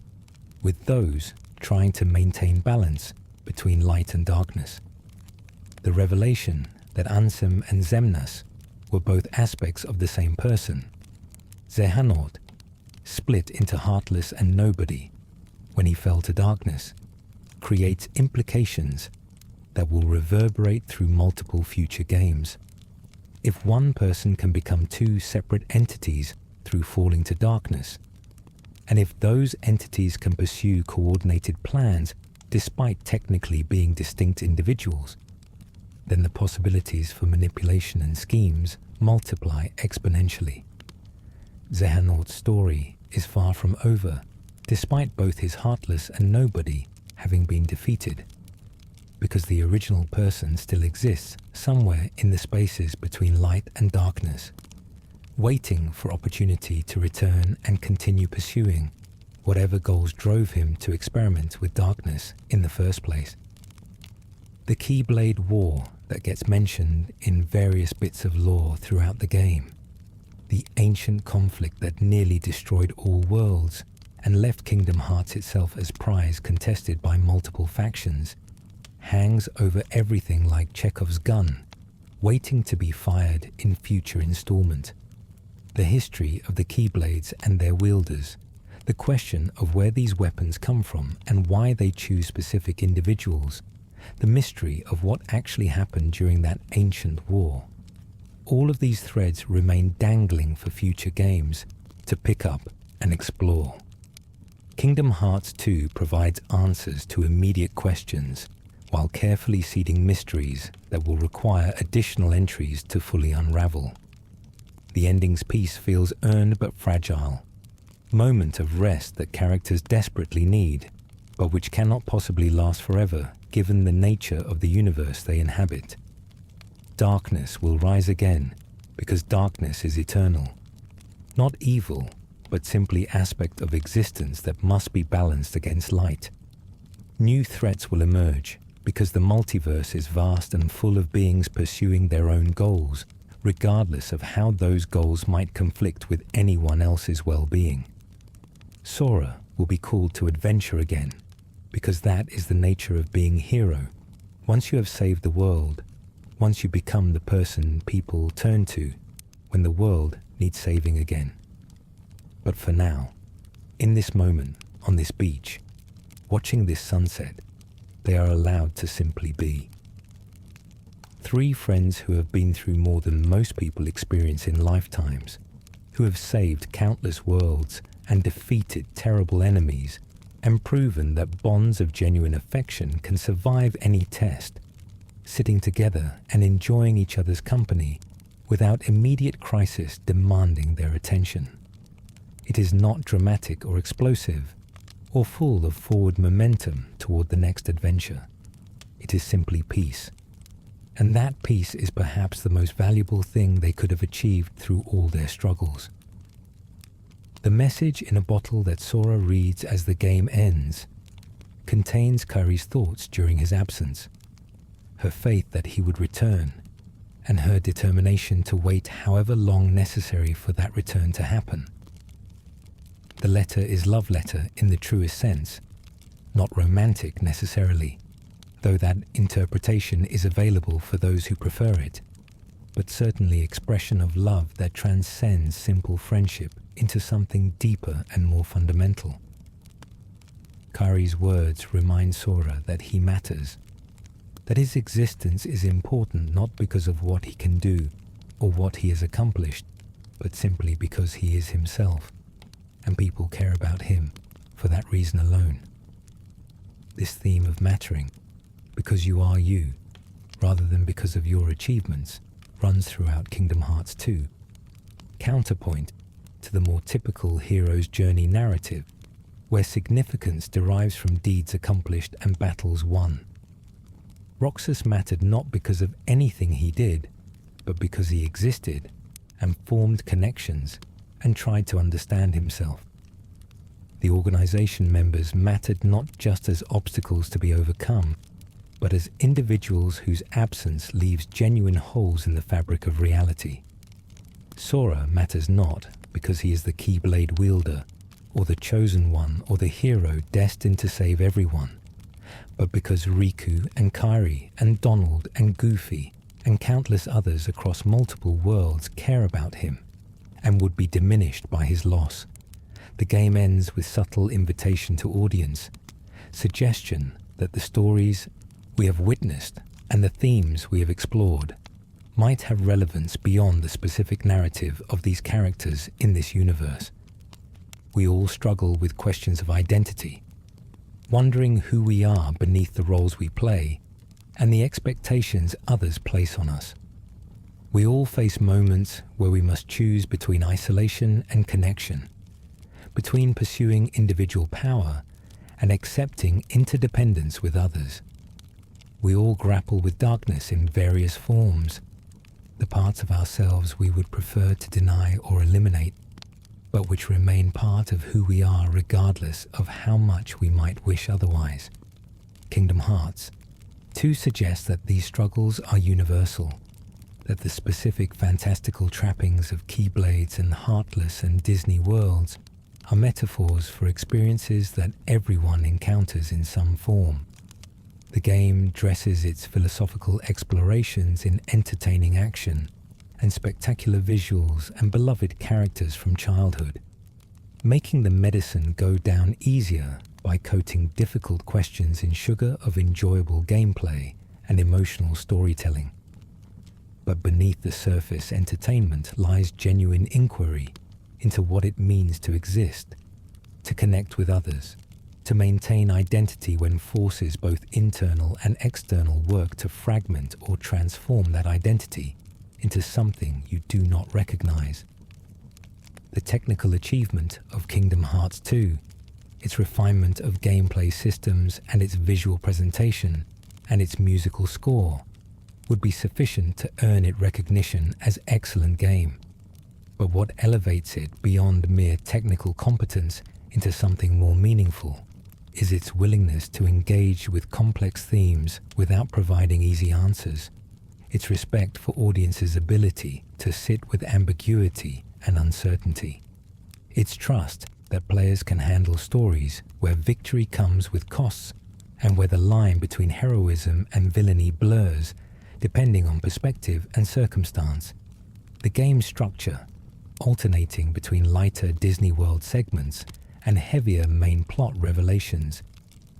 with those trying to maintain balance between light and darkness. The revelation that Ansem and Xemnas were both aspects of the same person, Xehanort, split into Heartless and Nobody when he fell to darkness, creates implications that will reverberate through multiple future games. If one person can become two separate entities through falling to darkness, and if those entities can pursue coordinated plans despite technically being distinct individuals, then the possibilities for manipulation and schemes multiply exponentially. Xehanort's story is far from over, despite both his Heartless and Nobody having been defeated, because the original person still exists somewhere in the spaces between light and darkness, waiting for opportunity to return and continue pursuing whatever goals drove him to experiment with darkness in the first place. The Keyblade War that gets mentioned in various bits of lore throughout the game, the ancient conflict that nearly destroyed all worlds and left Kingdom Hearts itself as prize contested by multiple factions, hangs over everything like Chekhov's gun, waiting to be fired in future installment. The history of the Keyblades and their wielders, the question of where these weapons come from and why they choose specific individuals, the mystery of what actually happened during that ancient war. All of these threads remain dangling for future games to pick up and explore. Kingdom Hearts 2 provides answers to immediate questions while carefully seeding mysteries that will require additional entries to fully unravel. The ending's peace feels earned but fragile, moment of rest that characters desperately need, but which cannot possibly last forever given the nature of the universe they inhabit. Darkness will rise again because darkness is eternal. Not evil, but simply aspect of existence that must be balanced against light. New threats will emerge because the multiverse is vast and full of beings pursuing their own goals, regardless of how those goals might conflict with anyone else's well-being. Sora will be called to adventure again, because that is the nature of being hero. Once you have saved the world, once you become the person people turn to when the world needs saving again. But for now, in this moment, on this beach, watching this sunset, they are allowed to simply be. Three friends who have been through more than most people experience in lifetimes, who have saved countless worlds and defeated terrible enemies, and proven that bonds of genuine affection can survive any test, sitting together and enjoying each other's company without immediate crisis demanding their attention. It is not dramatic or explosive, or full of forward momentum toward the next adventure. It is simply peace. And that peace is perhaps the most valuable thing they could have achieved through all their struggles. The message in a bottle that Sora reads as the game ends contains Kairi's thoughts during his absence, her faith that he would return, and her determination to wait however long necessary for that return to happen. The letter is love letter in the truest sense, not romantic necessarily, though that interpretation is available for those who prefer it, but certainly expression of love that transcends simple friendship into something deeper and more fundamental. Kairi's words remind Sora that he matters, that his existence is important not because of what he can do or what he has accomplished, but simply because he is himself, and people care about him for that reason alone. This theme of mattering, because you are you, rather than because of your achievements, runs throughout Kingdom Hearts 2, counterpoint to the more typical hero's journey narrative, where significance derives from deeds accomplished and battles won. Roxas mattered not because of anything he did, but because he existed and formed connections and tried to understand himself. The organization members mattered not just as obstacles to be overcome, but as individuals whose absence leaves genuine holes in the fabric of reality. Sora matters not because he is the Keyblade wielder, or the chosen one, or the hero destined to save everyone, but because Riku and Kairi and Donald and Goofy and countless others across multiple worlds care about him and would be diminished by his loss. The game ends with subtle invitation to audience, suggestion that the stories we have witnessed and the themes we have explored might have relevance beyond the specific narrative of these characters in this universe. We all struggle with questions of identity, wondering who we are beneath the roles we play and the expectations others place on us. We all face moments where we must choose between isolation and connection, between pursuing individual power and accepting interdependence with others. We all grapple with darkness in various forms, the parts of ourselves we would prefer to deny or eliminate, but which remain part of who we are regardless of how much we might wish otherwise. Kingdom Hearts 2 suggests that these struggles are universal, that the specific fantastical trappings of Keyblades and Heartless and Disney worlds are metaphors for experiences that everyone encounters in some form. The game dresses its philosophical explorations in entertaining action and spectacular visuals and beloved characters from childhood, making the medicine go down easier by coating difficult questions in sugar of enjoyable gameplay and emotional storytelling. But beneath the surface entertainment lies genuine inquiry into what it means to exist, to connect with others, to maintain identity when forces both internal and external work to fragment or transform that identity into something you do not recognize. The technical achievement of Kingdom Hearts 2, its refinement of gameplay systems and its visual presentation and its musical score, would be sufficient to earn it recognition as excellent game. But what elevates it beyond mere technical competence into something more meaningful is its willingness to engage with complex themes without providing easy answers, its respect for audiences' ability to sit with ambiguity and uncertainty, its trust that players can handle stories where victory comes with costs and where the line between heroism and villainy blurs depending on perspective and circumstance. The game's structure, alternating between lighter Disney World segments and heavier main plot revelations,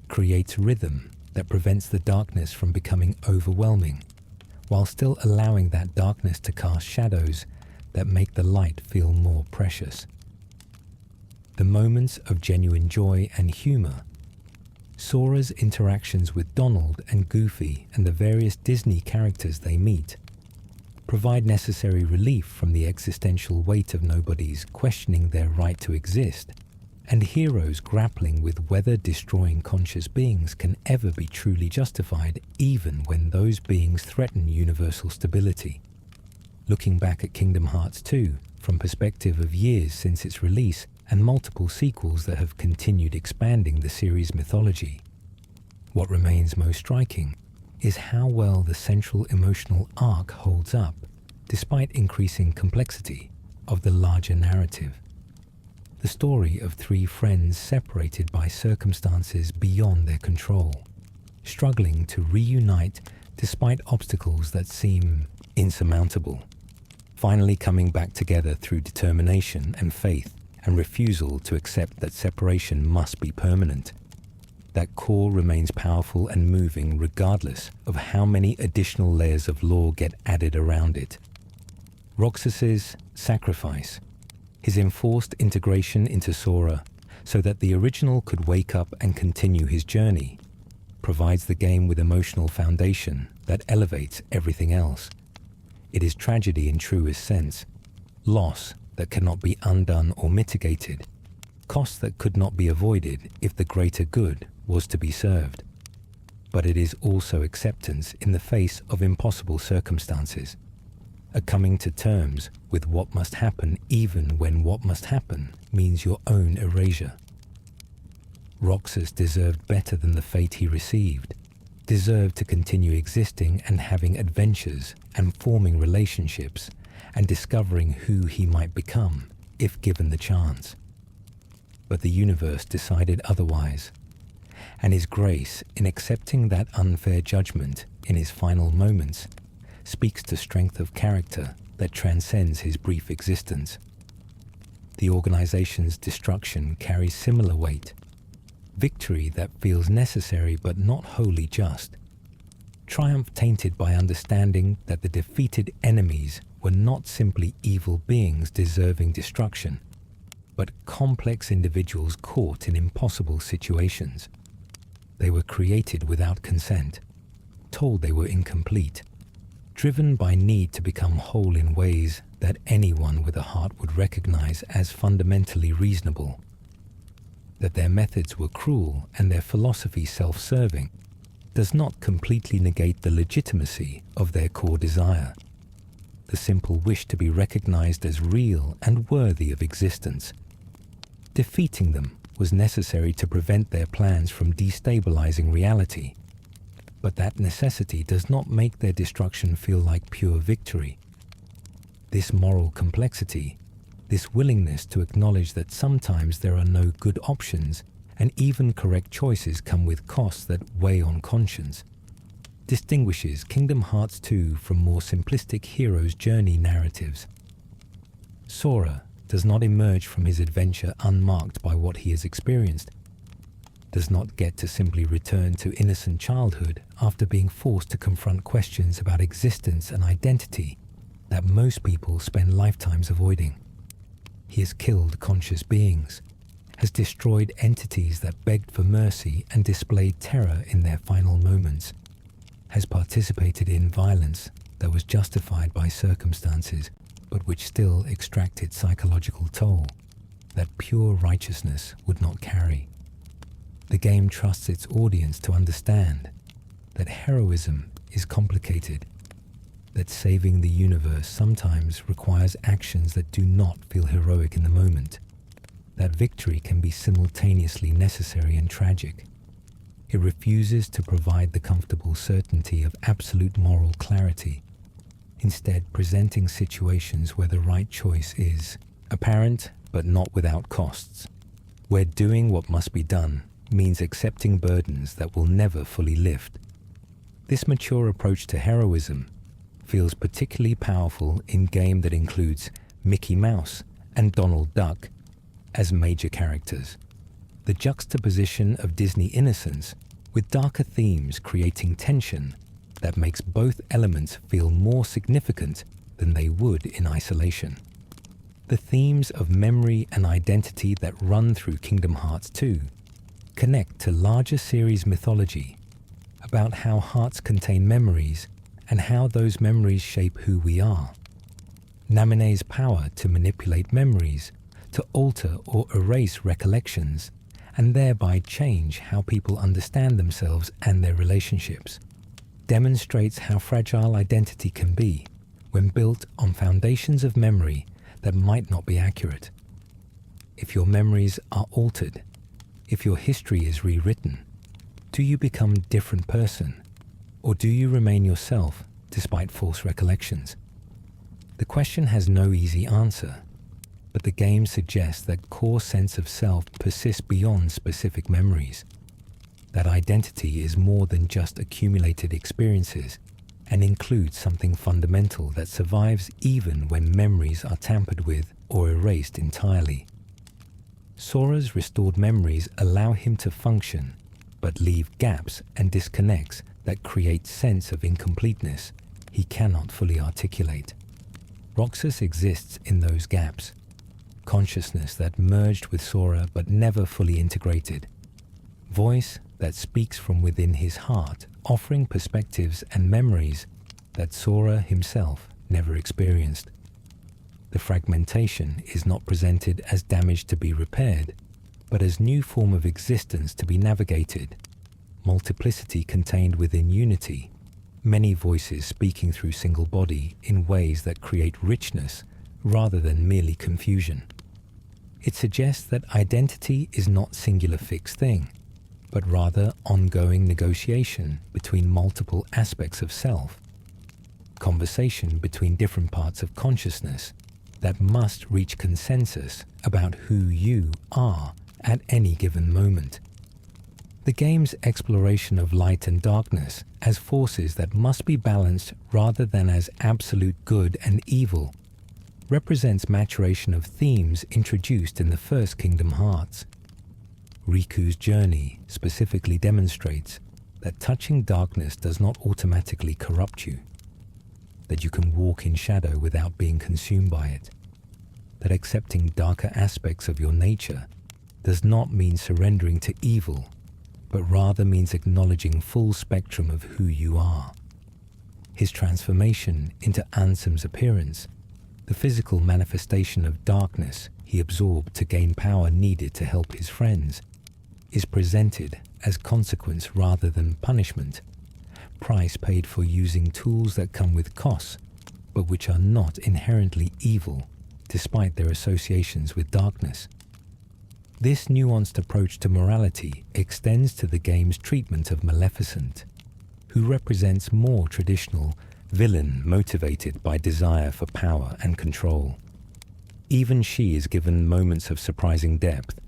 creates rhythm that prevents the darkness from becoming overwhelming, while still allowing that darkness to cast shadows that make the light feel more precious. The moments of genuine joy and humor, Sora's interactions with Donald and Goofy and the various Disney characters they meet, provide necessary relief from the existential weight of Nobodies questioning their right to exist, and heroes grappling with whether destroying conscious beings can ever be truly justified even when those beings threaten universal stability. Looking back at Kingdom Hearts 2 from perspective of years since its release and multiple sequels that have continued expanding the series' mythology, what remains most striking is how well the central emotional arc holds up, despite increasing complexity of the larger narrative. The story of three friends separated by circumstances beyond their control, struggling to reunite despite obstacles that seem insurmountable, finally coming back together through determination and faith and refusal to accept that separation must be permanent. That core remains powerful and moving regardless of how many additional layers of lore get added around it. Roxas's sacrifice, his enforced integration into Sora so that the original could wake up and continue his journey, provides the game with emotional foundation that elevates everything else. It is tragedy in truest sense, loss that cannot be undone or mitigated, costs that could not be avoided if the greater good was to be served. But it is also acceptance in the face of impossible circumstances, a coming to terms with what must happen even when what must happen means your own erasure. Roxas deserved better than the fate he received, deserved to continue existing and having adventures and forming relationships and discovering who he might become if given the chance. But the universe decided otherwise, and his grace in accepting that unfair judgment in his final moments speaks to strength of character that transcends his brief existence. The organization's destruction carries similar weight, victory that feels necessary but not wholly just, triumph tainted by understanding that the defeated enemies were not simply evil beings deserving destruction, but complex individuals caught in impossible situations. They were created without consent, told they were incomplete, driven by need to become whole in ways that anyone with a heart would recognize as fundamentally reasonable. That their methods were cruel and their philosophy self-serving does not completely negate the legitimacy of their core desire, the simple wish to be recognized as real and worthy of existence. Defeating them was necessary to prevent their plans from destabilizing reality, but that necessity does not make their destruction feel like pure victory. This moral complexity, this willingness to acknowledge that sometimes there are no good options and even correct choices come with costs that weigh on conscience, distinguishes Kingdom Hearts II from more simplistic hero's journey narratives. Sora does not emerge from his adventure unmarked by what he has experienced, does not get to simply return to innocent childhood after being forced to confront questions about existence and identity that most people spend lifetimes avoiding. He has killed conscious beings, has destroyed entities that begged for mercy and displayed terror in their final moments, has participated in violence that was justified by circumstances but which still extracted psychological toll that pure righteousness would not carry. The game trusts its audience to understand that heroism is complicated, that saving the universe sometimes requires actions that do not feel heroic in the moment, that victory can be simultaneously necessary and tragic. It refuses to provide the comfortable certainty of absolute moral clarity, instead presenting situations where the right choice is apparent but not without costs, where doing what must be done means accepting burdens that will never fully lift. This mature approach to heroism feels particularly powerful in game that includes Mickey Mouse and Donald Duck as major characters. The juxtaposition of Disney innocence with darker themes creating tension that makes both elements feel more significant than they would in isolation. The themes of memory and identity that run through Kingdom Hearts II connect to larger series mythology about how hearts contain memories and how those memories shape who we are. Naminé's power to manipulate memories, to alter or erase recollections, and thereby change how people understand themselves and their relationships, demonstrates how fragile identity can be when built on foundations of memory that might not be accurate. If your memories are altered, if your history is rewritten, do you become a different person, or do you remain yourself despite false recollections? The question has no easy answer, but the game suggests that core sense of self persists beyond specific memories, that identity is more than just accumulated experiences and includes something fundamental that survives even when memories are tampered with or erased entirely. Sora's restored memories allow him to function, but leave gaps and disconnects that create sense of incompleteness he cannot fully articulate. Roxas exists in those gaps, consciousness that merged with Sora but never fully integrated, voice that speaks from within his heart, offering perspectives and memories that Sora himself never experienced. The fragmentation is not presented as damage to be repaired, but as new form of existence to be navigated, multiplicity contained within unity, many voices speaking through single body in ways that create richness rather than merely confusion. It suggests that identity is not singular fixed thing, but rather ongoing negotiation between multiple aspects of self, conversation between different parts of consciousness that must reach consensus about who you are at any given moment. The game's exploration of light and darkness as forces that must be balanced rather than as absolute good and evil represents maturation of themes introduced in the first Kingdom Hearts. Riku's journey specifically demonstrates that touching darkness does not automatically corrupt you, that you can walk in shadow without being consumed by it, that accepting darker aspects of your nature does not mean surrendering to evil, but rather means acknowledging full spectrum of who you are. His transformation into Ansem's appearance, the physical manifestation of darkness he absorbed to gain power needed to help his friends, is presented as consequence rather than punishment, price paid for using tools that come with costs, but which are not inherently evil, despite their associations with darkness. This nuanced approach to morality extends to the game's treatment of Maleficent, who represents more traditional villain motivated by desire for power and control. Even she is given moments of surprising depth,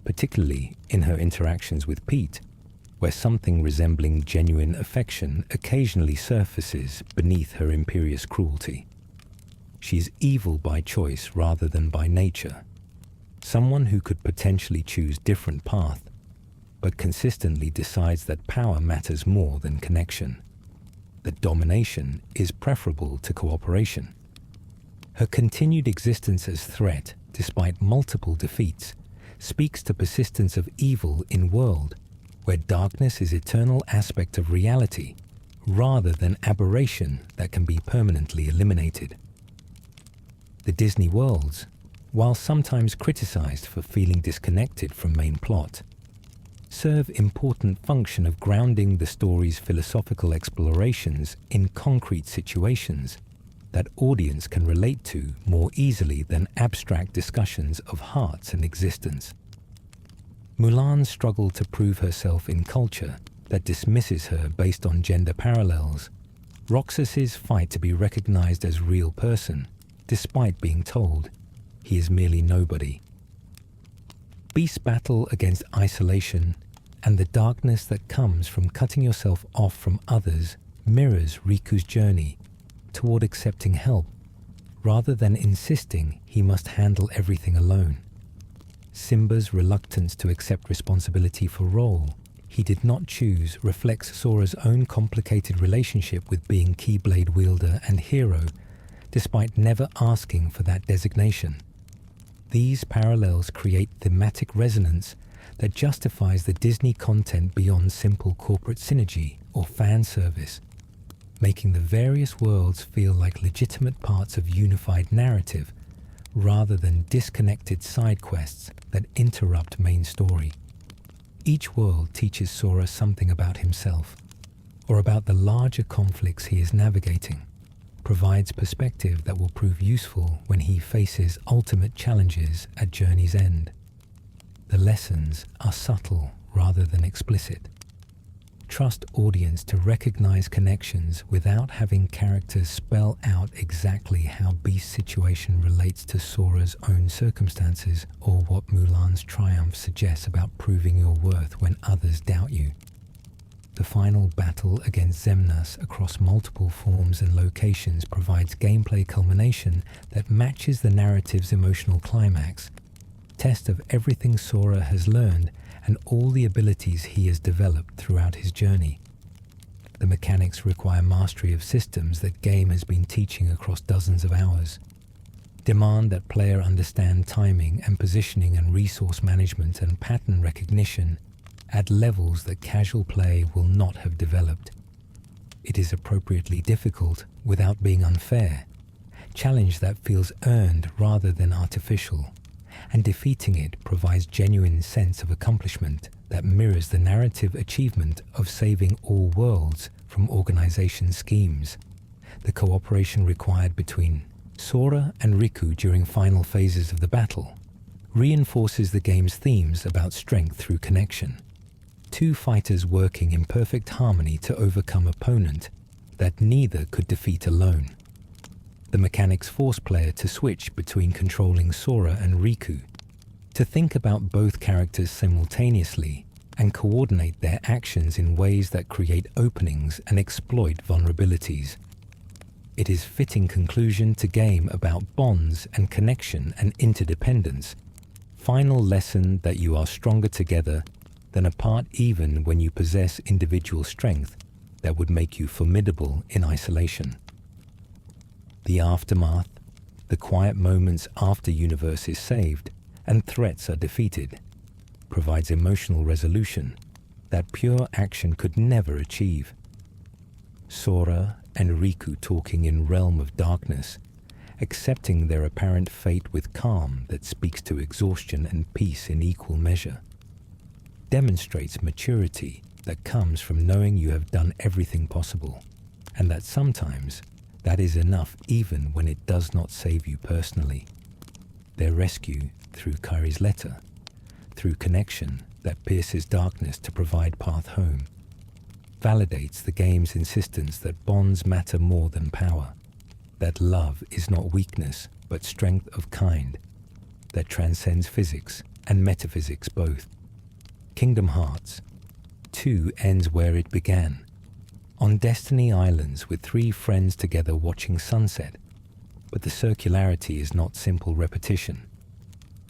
particularly in her interactions with Pete, where something resembling genuine affection occasionally surfaces beneath her imperious cruelty. She is evil by choice rather than by nature, someone who could potentially choose different path, but consistently decides that power matters more than connection, that domination is preferable to cooperation. Her continued existence as threat, despite multiple defeats, speaks to persistence of evil in world where darkness is eternal aspect of reality rather than aberration that can be permanently eliminated. The Disney worlds, while sometimes criticized for feeling disconnected from main plot, serve important function of grounding the story's philosophical explorations in concrete situations that audience can relate to more easily than abstract discussions of hearts and existence. Mulan's struggle to prove herself in culture that dismisses her based on gender parallels, Roxas's fight to be recognized as real person, despite being told he is merely nobody. Beast's battle against isolation and the darkness that comes from cutting yourself off from others mirrors Riku's journey toward accepting help, rather than insisting he must handle everything alone. Simba's reluctance to accept responsibility for role he did not choose reflects Sora's own complicated relationship with being Keyblade wielder and hero, despite never asking for that designation. These parallels create thematic resonance that justifies the Disney content beyond simple corporate synergy or fan service, making the various worlds feel like legitimate parts of unified narrative rather than disconnected side quests that interrupt main story. Each world teaches Sora something about himself, or about the larger conflicts he is navigating, provides perspective that will prove useful when he faces ultimate challenges at journey's end. The lessons are subtle rather than explicit. Trust audience to recognize connections without having characters spell out exactly how Beast's situation relates to Sora's own circumstances or what Mulan's triumph suggests about proving your worth when others doubt you. The final battle against Xemnas across multiple forms and locations provides gameplay culmination that matches the narrative's emotional climax, test of everything Sora has learned and all the abilities he has developed throughout his journey. The mechanics require mastery of systems that game has been teaching across dozens of hours, demand that player understand timing and positioning and resource management and pattern recognition at levels that casual play will not have developed. It is appropriately difficult without being unfair, challenge that feels earned rather than artificial, and defeating it provides genuine sense of accomplishment that mirrors the narrative achievement of saving all worlds from organization schemes. The cooperation required between Sora and Riku during final phases of the battle reinforces the game's themes about strength through connection. Two fighters working in perfect harmony to overcome an opponent that neither could defeat alone. The mechanics force player to switch between controlling Sora and Riku, to think about both characters simultaneously and coordinate their actions in ways that create openings and exploit vulnerabilities. It is fitting conclusion to game about bonds and connection and interdependence. Final lesson that you are stronger together than apart, even when you possess individual strength that would make you formidable in isolation. The aftermath, the quiet moments after universe is saved and threats are defeated, provides emotional resolution that pure action could never achieve. Sora and Riku talking in realm of darkness, accepting their apparent fate with calm that speaks to exhaustion and peace in equal measure, demonstrates maturity that comes from knowing you have done everything possible, and that sometimes that is enough even when it does not save you personally. Their rescue through Kairi's letter, through connection that pierces darkness to provide path home, validates the game's insistence that bonds matter more than power, that love is not weakness but strength of kind, that transcends physics and metaphysics both. Kingdom Hearts 2 ends where it began, on Destiny Islands with three friends together watching sunset, but the circularity is not simple repetition.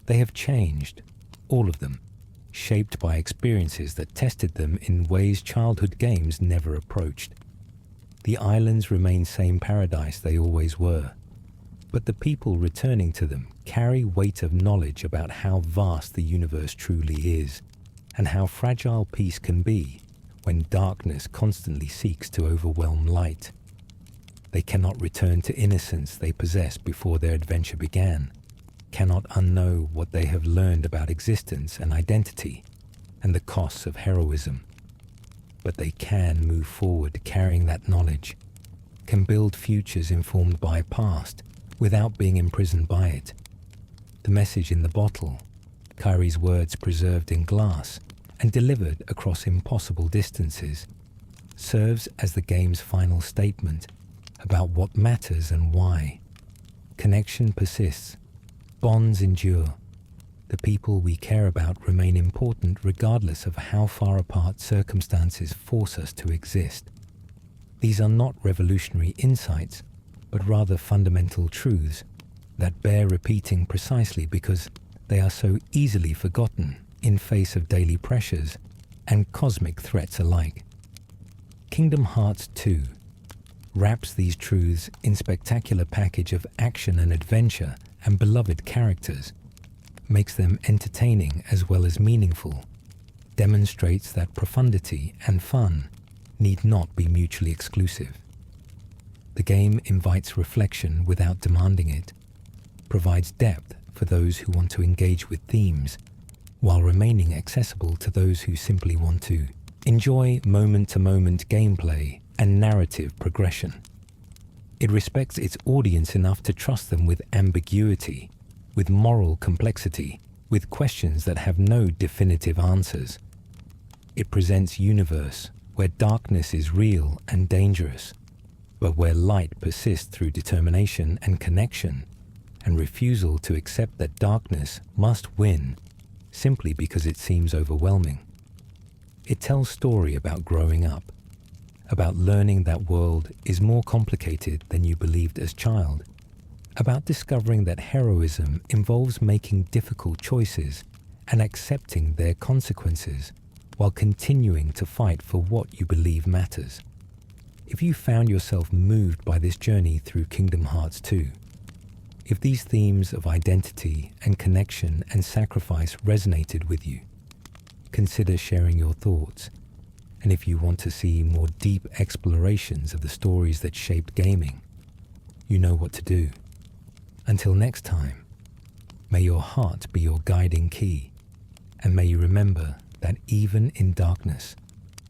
They have changed, all of them, shaped by experiences that tested them in ways childhood games never approached. The islands remain same paradise they always were, but the people returning to them carry weight of knowledge about how vast the universe truly is, and how fragile peace can be when darkness constantly seeks to overwhelm light. They cannot return to innocence they possessed before their adventure began, cannot unknow what they have learned about existence and identity and the costs of heroism. But they can move forward carrying that knowledge, can build futures informed by past without being imprisoned by it. The message in the bottle, Kairi's words preserved in glass and delivered across impossible distances, serves as the game's final statement about what matters and why. Connection persists, bonds endure. The people we care about remain important regardless of how far apart circumstances force us to exist. These are not revolutionary insights, but rather fundamental truths that bear repeating precisely because they are so easily forgotten in face of daily pressures and cosmic threats alike. Kingdom Hearts II wraps these truths in spectacular package of action and adventure and beloved characters, makes them entertaining as well as meaningful, demonstrates that profundity and fun need not be mutually exclusive. The game invites reflection without demanding it, provides depth for those who want to engage with themes, while remaining accessible to those who simply want to enjoy moment-to-moment gameplay and narrative progression. It respects its audience enough to trust them with ambiguity, with moral complexity, with questions that have no definitive answers. It presents universe where darkness is real and dangerous, but where light persists through determination and connection, and refusal to accept that darkness must win simply because it seems overwhelming. It tells story about growing up, about learning that world is more complicated than you believed as child, about discovering that heroism involves making difficult choices and accepting their consequences while continuing to fight for what you believe matters. If you found yourself moved by this journey through Kingdom Hearts 2, if these themes of identity and connection and sacrifice resonated with you, consider sharing your thoughts. And if you want to see more deep explorations of the stories that shaped gaming, you know what to do. Until next time, May your heart be your guiding key, and may you remember that even in darkness,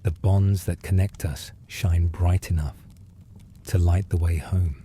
the bonds that connect us shine bright enough to light the way home.